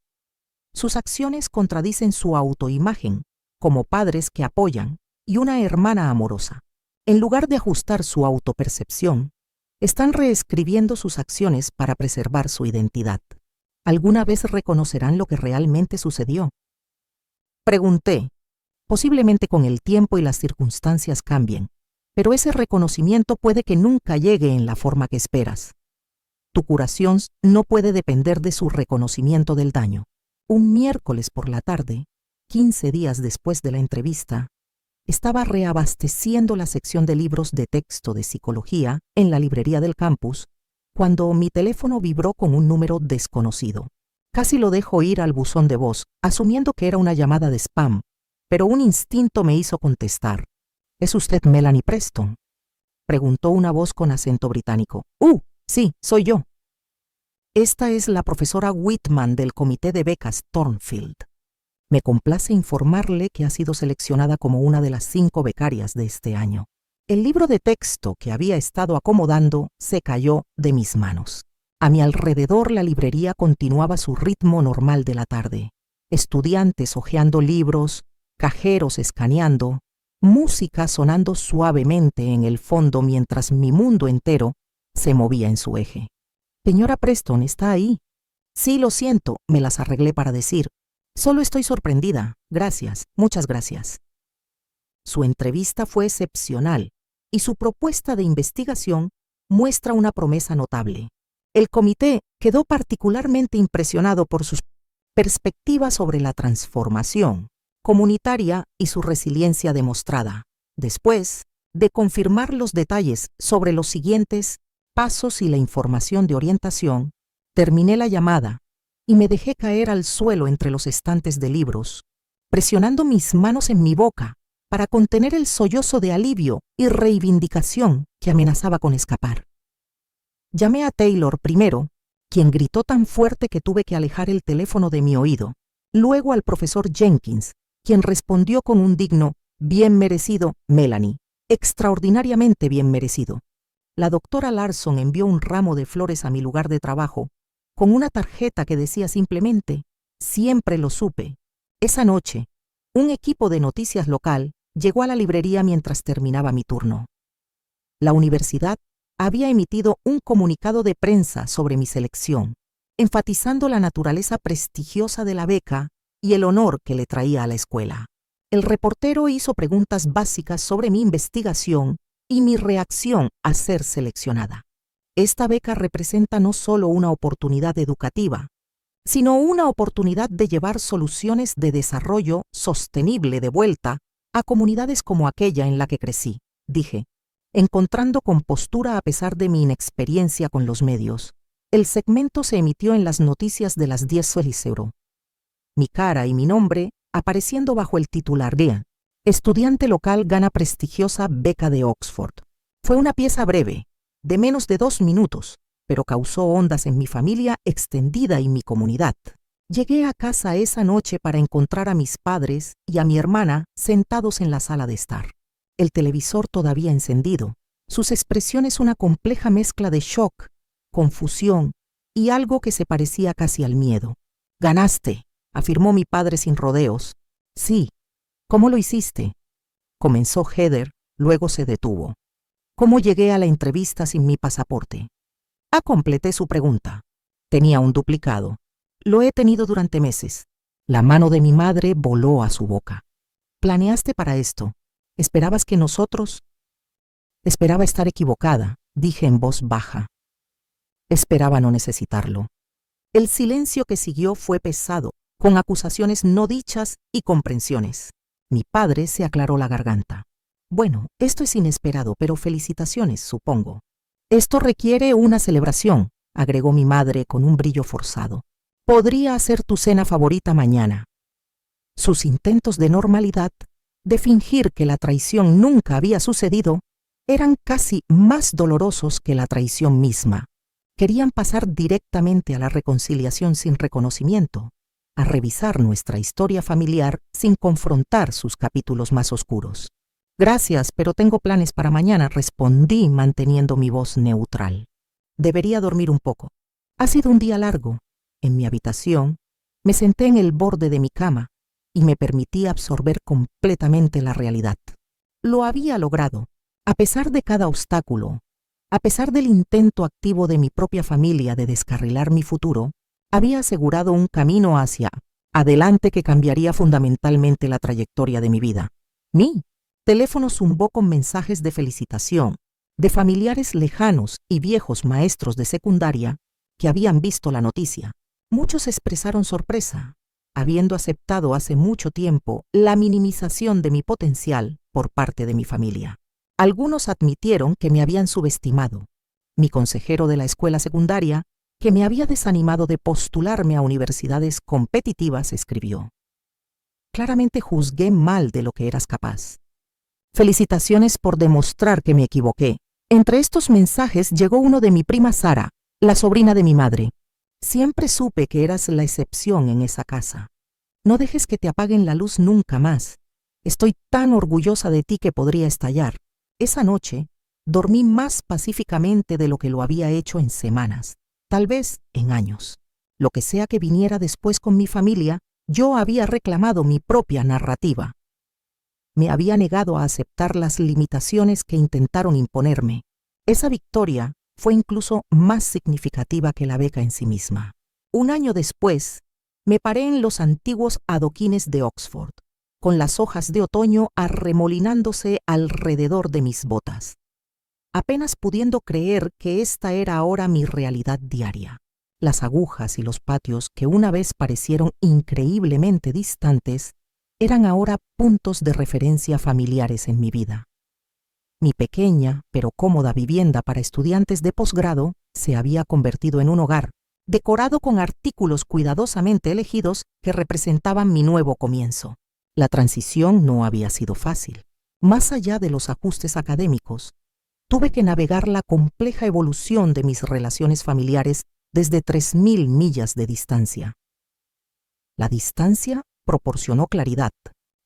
Sus acciones contradicen su autoimagen como padres que apoyan y una hermana amorosa. En lugar de ajustar su autopercepción, están reescribiendo sus acciones para preservar su identidad. ¿Alguna vez reconocerán lo que realmente sucedió? Pregunté. Posiblemente con el tiempo y las circunstancias cambien, pero ese reconocimiento puede que nunca llegue en la forma que esperas. Tu curación no puede depender de su reconocimiento del daño. Un miércoles por la tarde, 15 días después de la entrevista, estaba reabasteciendo la sección de libros de texto de psicología en la librería del campus cuando mi teléfono vibró con un número desconocido. Casi lo dejo ir al buzón de voz, asumiendo que era una llamada de spam, pero un instinto me hizo contestar. ¿Es usted Melanie Preston?, preguntó una voz con acento británico. Sí, soy yo. Esta es la profesora Whitman del comité de becas Thornfield. Me complace informarle que ha sido seleccionada como una de las 5 becarias de este año. El libro de texto que había estado acomodando se cayó de mis manos. A mi alrededor la librería continuaba su ritmo normal de la tarde. Estudiantes hojeando libros, cajeros escaneando, música sonando suavemente en el fondo mientras mi mundo entero se movía en su eje. Señora Preston, ¿está ahí? Sí, lo siento, me las arreglé para decir. Solo estoy sorprendida. Gracias, muchas gracias. Su entrevista fue excepcional y su propuesta de investigación muestra una promesa notable. El comité quedó particularmente impresionado por sus perspectivas sobre la transformación comunitaria y su resiliencia demostrada. Después de confirmar los detalles sobre los siguientes pasos y la información de orientación, terminé la llamada y me dejé caer al suelo entre los estantes de libros, presionando mis manos en mi boca para contener el sollozo de alivio y reivindicación que amenazaba con escapar. Llamé a Taylor primero, quien gritó tan fuerte que tuve que alejar el teléfono de mi oído, luego al profesor Jenkins, quien respondió con un digno, bien merecido, Melanie, extraordinariamente bien merecido. La doctora Larson envió un ramo de flores a mi lugar de trabajo con una tarjeta que decía simplemente: siempre lo supe. Esa noche, un equipo de noticias local llegó a la librería mientras terminaba mi turno. La universidad había emitido un comunicado de prensa sobre mi selección, enfatizando la naturaleza prestigiosa de la beca y el honor que le traía a la escuela. El reportero hizo preguntas básicas sobre mi investigación y mi reacción a ser seleccionada. Esta beca representa no solo una oportunidad educativa, sino una oportunidad de llevar soluciones de desarrollo sostenible de vuelta a comunidades como aquella en la que crecí, dije, encontrando compostura a pesar de mi inexperiencia con los medios. El segmento se emitió en las noticias de las 10 Felicero. Mi cara y mi nombre apareciendo bajo el titular de estudiante local gana prestigiosa beca de Oxford. Fue una pieza breve, de menos de 2 minutos, pero causó ondas en mi familia extendida y mi comunidad. Llegué a casa esa noche para encontrar a mis padres y a mi hermana sentados en la sala de estar. El televisor todavía encendido, sus expresiones una compleja mezcla de shock, confusión y algo que se parecía casi al miedo. «Ganaste», afirmó mi padre sin rodeos. «Sí». «¿Cómo lo hiciste?», comenzó Heather, luego se detuvo. «¿Cómo llegué a la entrevista sin mi pasaporte?». Completé su pregunta. Tenía un duplicado. Lo he tenido durante meses. La mano de mi madre voló a su boca. ¿Planeaste para esto? ¿Esperabas que nosotros? Esperaba estar equivocada, dije en voz baja. Esperaba no necesitarlo. El silencio que siguió fue pesado, con acusaciones no dichas y comprensiones. Mi padre se aclaró la garganta. Bueno, esto es inesperado, pero felicitaciones, supongo. Esto requiere una celebración, agregó mi madre con un brillo forzado. Podría ser tu cena favorita mañana. Sus intentos de normalidad, de fingir que la traición nunca había sucedido, eran casi más dolorosos que la traición misma. Querían pasar directamente a la reconciliación sin reconocimiento, a revisar nuestra historia familiar sin confrontar sus capítulos más oscuros. Gracias, pero tengo planes para mañana, respondí manteniendo mi voz neutral. Debería dormir un poco. Ha sido un día largo. En mi habitación, me senté en el borde de mi cama y me permití absorber completamente la realidad. Lo había logrado, a pesar de cada obstáculo, a pesar del intento activo de mi propia familia de descarrilar mi futuro, había asegurado un camino hacia adelante que cambiaría fundamentalmente la trayectoria de mi vida. Mi teléfono zumbó con mensajes de felicitación, de familiares lejanos y viejos maestros de secundaria que habían visto la noticia. Muchos expresaron sorpresa, habiendo aceptado hace mucho tiempo la minimización de mi potencial por parte de mi familia. Algunos admitieron que me habían subestimado. Mi consejero de la escuela secundaria, que me había desanimado de postularme a universidades competitivas, escribió: «Claramente juzgué mal de lo que eras capaz. Felicitaciones por demostrar que me equivoqué». Entre estos mensajes llegó uno de mi prima Sara, la sobrina de mi madre. «Siempre supe que eras la excepción en esa casa. No dejes que te apaguen la luz nunca más. Estoy tan orgullosa de ti que podría estallar». Esa noche dormí más pacíficamente de lo que lo había hecho en semanas, tal vez en años. Lo que sea que viniera después con mi familia, yo había reclamado mi propia narrativa. Me había negado a aceptar las limitaciones que intentaron imponerme. Esa victoria fue incluso más significativa que la beca en sí misma. Un año después, me paré en los antiguos adoquines de Oxford, con las hojas de otoño arremolinándose alrededor de mis botas, apenas pudiendo creer que esta era ahora mi realidad diaria. Las agujas y los patios que una vez parecieron increíblemente distantes, eran ahora puntos de referencia familiares en mi vida. Mi pequeña pero cómoda vivienda para estudiantes de posgrado se había convertido en un hogar, decorado con artículos cuidadosamente elegidos que representaban mi nuevo comienzo. La transición no había sido fácil. Más allá de los ajustes académicos, tuve que navegar la compleja evolución de mis relaciones familiares desde 3.000 millas de distancia. La distancia proporcionó claridad,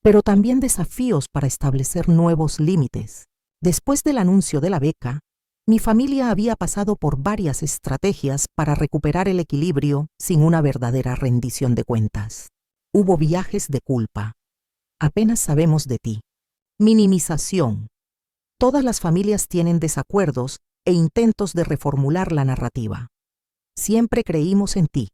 pero también desafíos para establecer nuevos límites. Después del anuncio de la beca, Mi familia había pasado por varias estrategias para recuperar el equilibrio sin una verdadera rendición de cuentas. Hubo viajes de culpa. Apenas sabemos de ti. Minimización. Todas las familias tienen desacuerdos e intentos de reformular la narrativa. Siempre creímos en ti.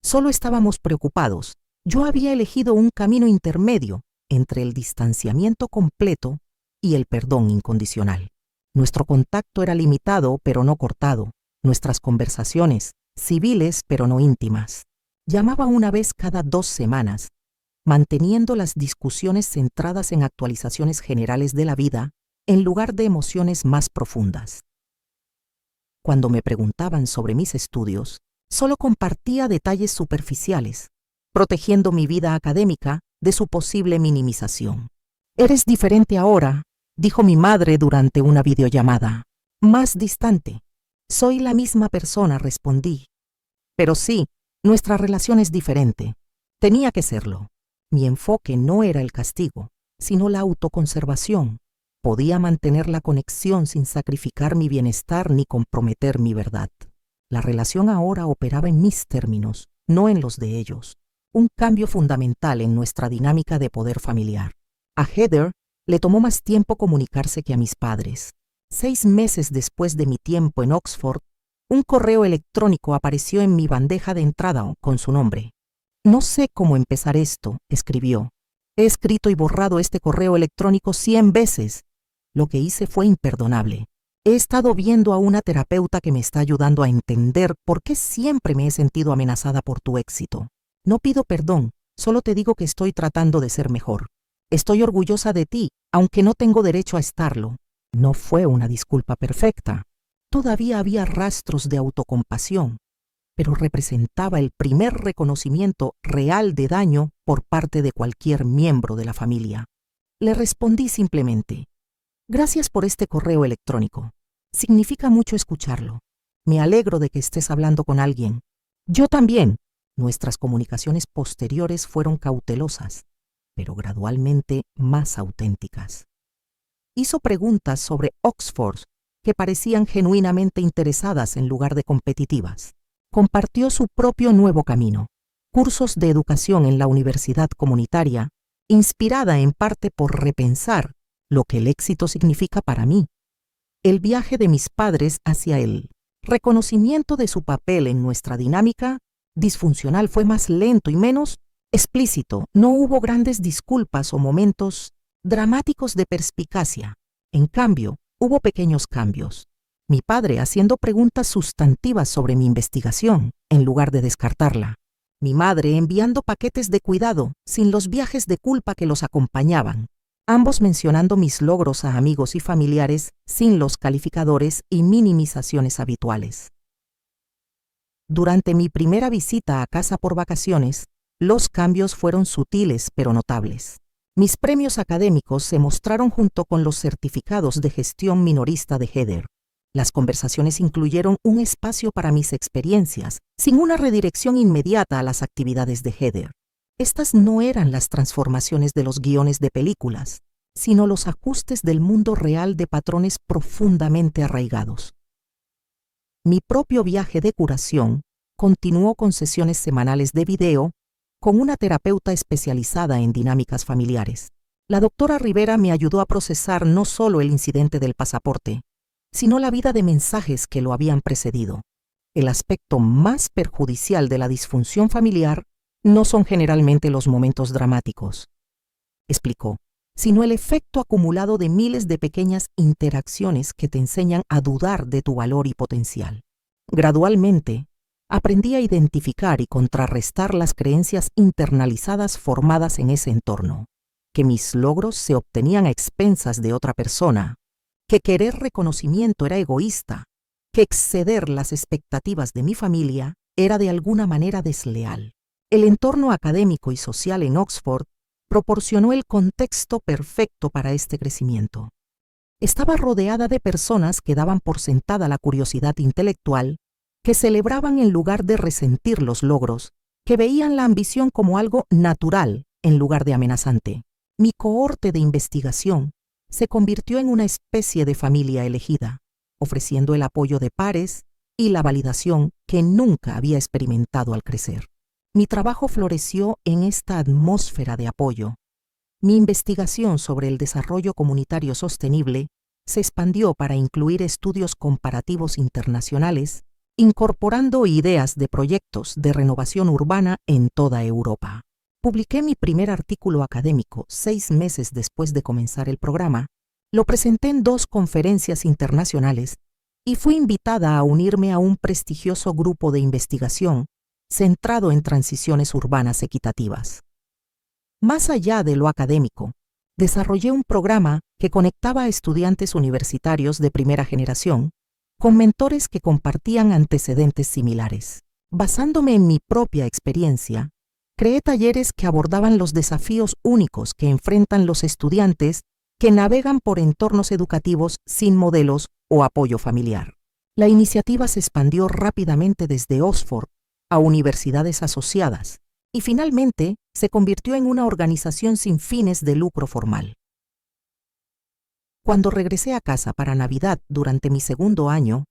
Solo estábamos preocupados. Yo había elegido un camino intermedio entre el distanciamiento completo y el perdón incondicional. Nuestro contacto era limitado, pero no cortado. Nuestras conversaciones, civiles, pero no íntimas. Llamaba una vez cada 2 semanas, manteniendo las discusiones centradas en actualizaciones generales de la vida en lugar de emociones más profundas. Cuando me preguntaban sobre mis estudios, solo compartía detalles superficiales, protegiendo mi vida académica de su posible minimización. «Eres diferente ahora», dijo mi madre durante una videollamada. «Más distante». «Soy la misma persona», respondí. «Pero sí, nuestra relación es diferente. Tenía que serlo». Mi enfoque no era el castigo, sino la autoconservación. Podía mantener la conexión sin sacrificar mi bienestar ni comprometer mi verdad. La relación ahora operaba en mis términos, no en los de ellos. Un cambio fundamental en nuestra dinámica de poder familiar. A Heather le tomó más tiempo comunicarse que a mis padres. 6 meses después de mi tiempo en Oxford, un correo electrónico apareció en mi bandeja de entrada con su nombre. «No sé cómo empezar esto», escribió. «He escrito y borrado este correo electrónico 100 veces. Lo que hice fue imperdonable. He estado viendo a una terapeuta que me está ayudando a entender por qué siempre me he sentido amenazada por tu éxito. No pido perdón, solo te digo que estoy tratando de ser mejor. Estoy orgullosa de ti, aunque no tengo derecho a estarlo». No fue una disculpa perfecta. Todavía había rastros de autocompasión, pero representaba el primer reconocimiento real de daño por parte de cualquier miembro de la familia. Le respondí simplemente: «Gracias por este correo electrónico. Significa mucho escucharlo. Me alegro de que estés hablando con alguien. Yo también». Nuestras comunicaciones posteriores fueron cautelosas, pero gradualmente más auténticas. Hizo preguntas sobre Oxford que parecían genuinamente interesadas en lugar de competitivas. Compartió su propio nuevo camino, cursos de educación en la universidad comunitaria, inspirada en parte por repensar lo que el éxito significa para mí. El viaje de mis padres hacia el reconocimiento de su papel en nuestra dinámica disfuncional fue más lento y menos explícito. No hubo grandes disculpas o momentos dramáticos de perspicacia. En cambio, hubo pequeños cambios. Mi padre haciendo preguntas sustantivas sobre mi investigación, en lugar de descartarla. Mi madre enviando paquetes de cuidado, sin los viajes de culpa que los acompañaban. Ambos mencionando mis logros a amigos y familiares, sin los calificadores y minimizaciones habituales. Durante mi primera visita a casa por vacaciones, los cambios fueron sutiles pero notables. Mis premios académicos se mostraron junto con los certificados de gestión minorista de Heather. Las conversaciones incluyeron un espacio para mis experiencias, sin una redirección inmediata a las actividades de Heather. Estas no eran las transformaciones de los guiones de películas, sino los ajustes del mundo real de patrones profundamente arraigados. Mi propio viaje de curación continuó con sesiones semanales de video con una terapeuta especializada en dinámicas familiares. La doctora Rivera me ayudó a procesar no solo el incidente del pasaporte, sino la vida de mensajes que lo habían precedido. El aspecto más perjudicial de la disfunción familiar no son generalmente los momentos dramáticos, explicó, sino el efecto acumulado de miles de pequeñas interacciones que te enseñan a dudar de tu valor y potencial. Gradualmente, aprendí a identificar y contrarrestar las creencias internalizadas formadas en ese entorno, que mis logros se obtenían a expensas de otra persona, que querer reconocimiento era egoísta, que exceder las expectativas de mi familia era de alguna manera desleal. El entorno académico y social en Oxford proporcionó el contexto perfecto para este crecimiento. Estaba rodeada de personas que daban por sentada la curiosidad intelectual, que celebraban en lugar de resentir los logros, que veían la ambición como algo natural en lugar de amenazante. Mi cohorte de investigación se convirtió en una especie de familia elegida. ofreciendo el apoyo de pares y la validación que nunca había experimentado al crecer. Mi trabajo floreció en esta atmósfera de apoyo. Mi investigación sobre el desarrollo comunitario sostenible se expandió para incluir estudios comparativos internacionales, incorporando ideas de proyectos de renovación urbana en toda Europa. Publiqué mi primer artículo académico 6 meses después de comenzar el programa, lo presenté en 2 conferencias internacionales y fui invitada a unirme a un prestigioso grupo de investigación centrado en transiciones urbanas equitativas. Más allá de lo académico, desarrollé un programa que conectaba a estudiantes universitarios de primera generación con mentores que compartían antecedentes similares. Basándome en mi propia experiencia, creé talleres que abordaban los desafíos únicos que enfrentan los estudiantes que navegan por entornos educativos sin modelos o apoyo familiar. La iniciativa se expandió rápidamente desde Oxford a universidades asociadas y finalmente se convirtió en una organización sin fines de lucro formal. Cuando regresé a casa para Navidad durante mi segundo año,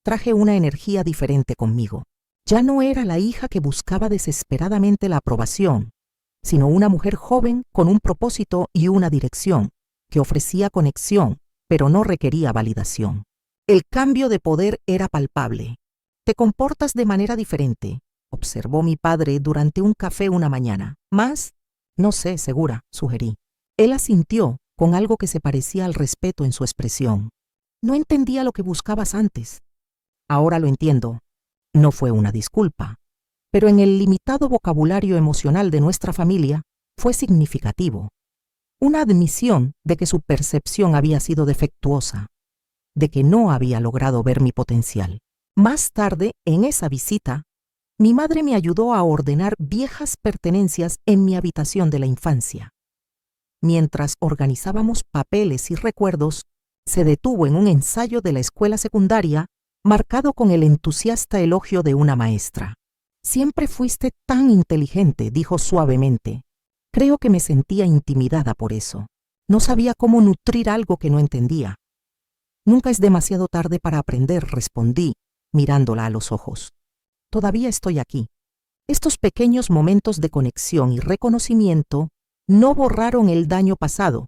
traje una energía diferente conmigo. Ya no era la hija que buscaba desesperadamente la aprobación, sino una mujer joven con un propósito y una dirección, que ofrecía conexión, pero no requería validación. El cambio de poder era palpable. Te comportas de manera diferente, observó mi padre durante un café una mañana. Más, no sé, segura, sugerí. Él asintió con algo que se parecía al respeto en su expresión. No entendía lo que buscabas antes. Ahora lo entiendo. No fue una disculpa, pero en el limitado vocabulario emocional de nuestra familia fue significativo. Una admisión de que su percepción había sido defectuosa, de que no había logrado ver mi potencial. Más tarde, en esa visita, mi madre me ayudó a ordenar viejas pertenencias en mi habitación de la infancia. Mientras organizábamos papeles y recuerdos, se detuvo en un ensayo de la escuela secundaria marcado con el entusiasta elogio de una maestra. «Siempre fuiste tan inteligente», dijo suavemente. Creo que me sentía intimidada por eso. No sabía cómo nutrir algo que no entendía. «Nunca es demasiado tarde para aprender», respondí, mirándola a los ojos. «Todavía estoy aquí». Estos pequeños momentos de conexión y reconocimiento no borraron el daño pasado,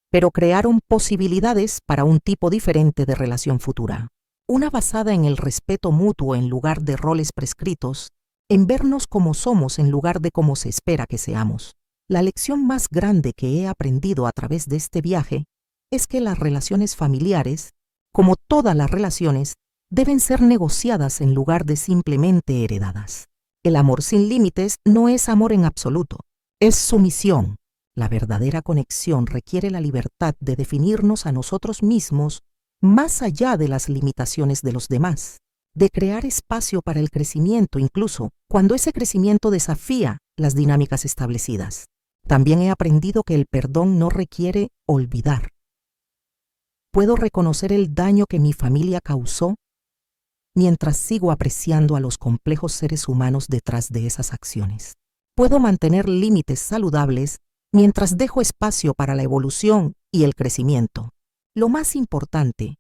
pero crearon posibilidades para un tipo diferente de relación futura. Una basada en el respeto mutuo en lugar de roles prescritos, en vernos como somos en lugar de como se espera que seamos. La lección más grande que he aprendido a través de este viaje es que las relaciones familiares, como todas las relaciones, deben ser negociadas en lugar de simplemente heredadas. El amor sin límites no es amor en absoluto, es sumisión. La verdadera conexión requiere la libertad de definirnos a nosotros mismos más allá de las limitaciones de los demás, de crear espacio para el crecimiento incluso cuando ese crecimiento desafía las dinámicas establecidas. También he aprendido que el perdón no requiere olvidar. Puedo reconocer el daño que mi familia causó mientras sigo apreciando a los complejos seres humanos detrás de esas acciones. Puedo mantener límites saludables mientras dejo espacio para la evolución y el crecimiento. Lo más importante,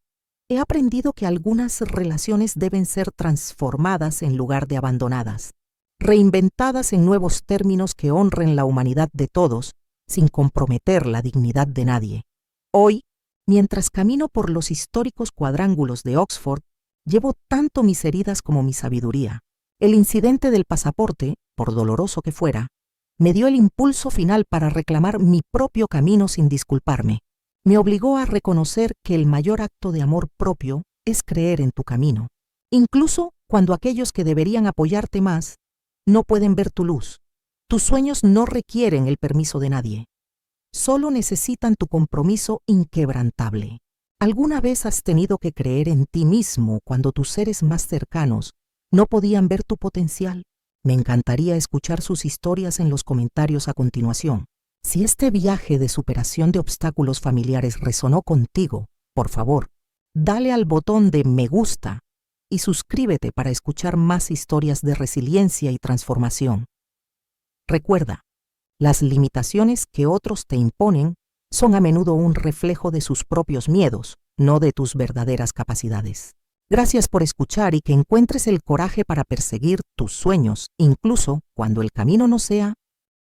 he aprendido que algunas relaciones deben ser transformadas en lugar de abandonadas, reinventadas en nuevos términos que honren la humanidad de todos, sin comprometer la dignidad de nadie. Hoy, mientras camino por los históricos cuadrángulos de Oxford, llevo tanto mis heridas como mi sabiduría. El incidente del pasaporte, por doloroso que fuera, me dio el impulso final para reclamar mi propio camino sin disculparme. Me obligó a reconocer que el mayor acto de amor propio es creer en tu camino, incluso cuando aquellos que deberían apoyarte más no pueden ver tu luz. Tus sueños no requieren el permiso de nadie, solo necesitan tu compromiso inquebrantable. ¿Alguna vez has tenido que creer en ti mismo cuando tus seres más cercanos no podían ver tu potencial? Me encantaría escuchar sus historias en los comentarios a continuación. Si este viaje de superación de obstáculos familiares resonó contigo, por favor, dale al botón de me gusta y suscríbete para escuchar más historias de resiliencia y transformación. Recuerda, las limitaciones que otros te imponen son a menudo un reflejo de sus propios miedos, no de tus verdaderas capacidades. Gracias por escuchar y que encuentres el coraje para perseguir tus sueños, incluso cuando el camino no sea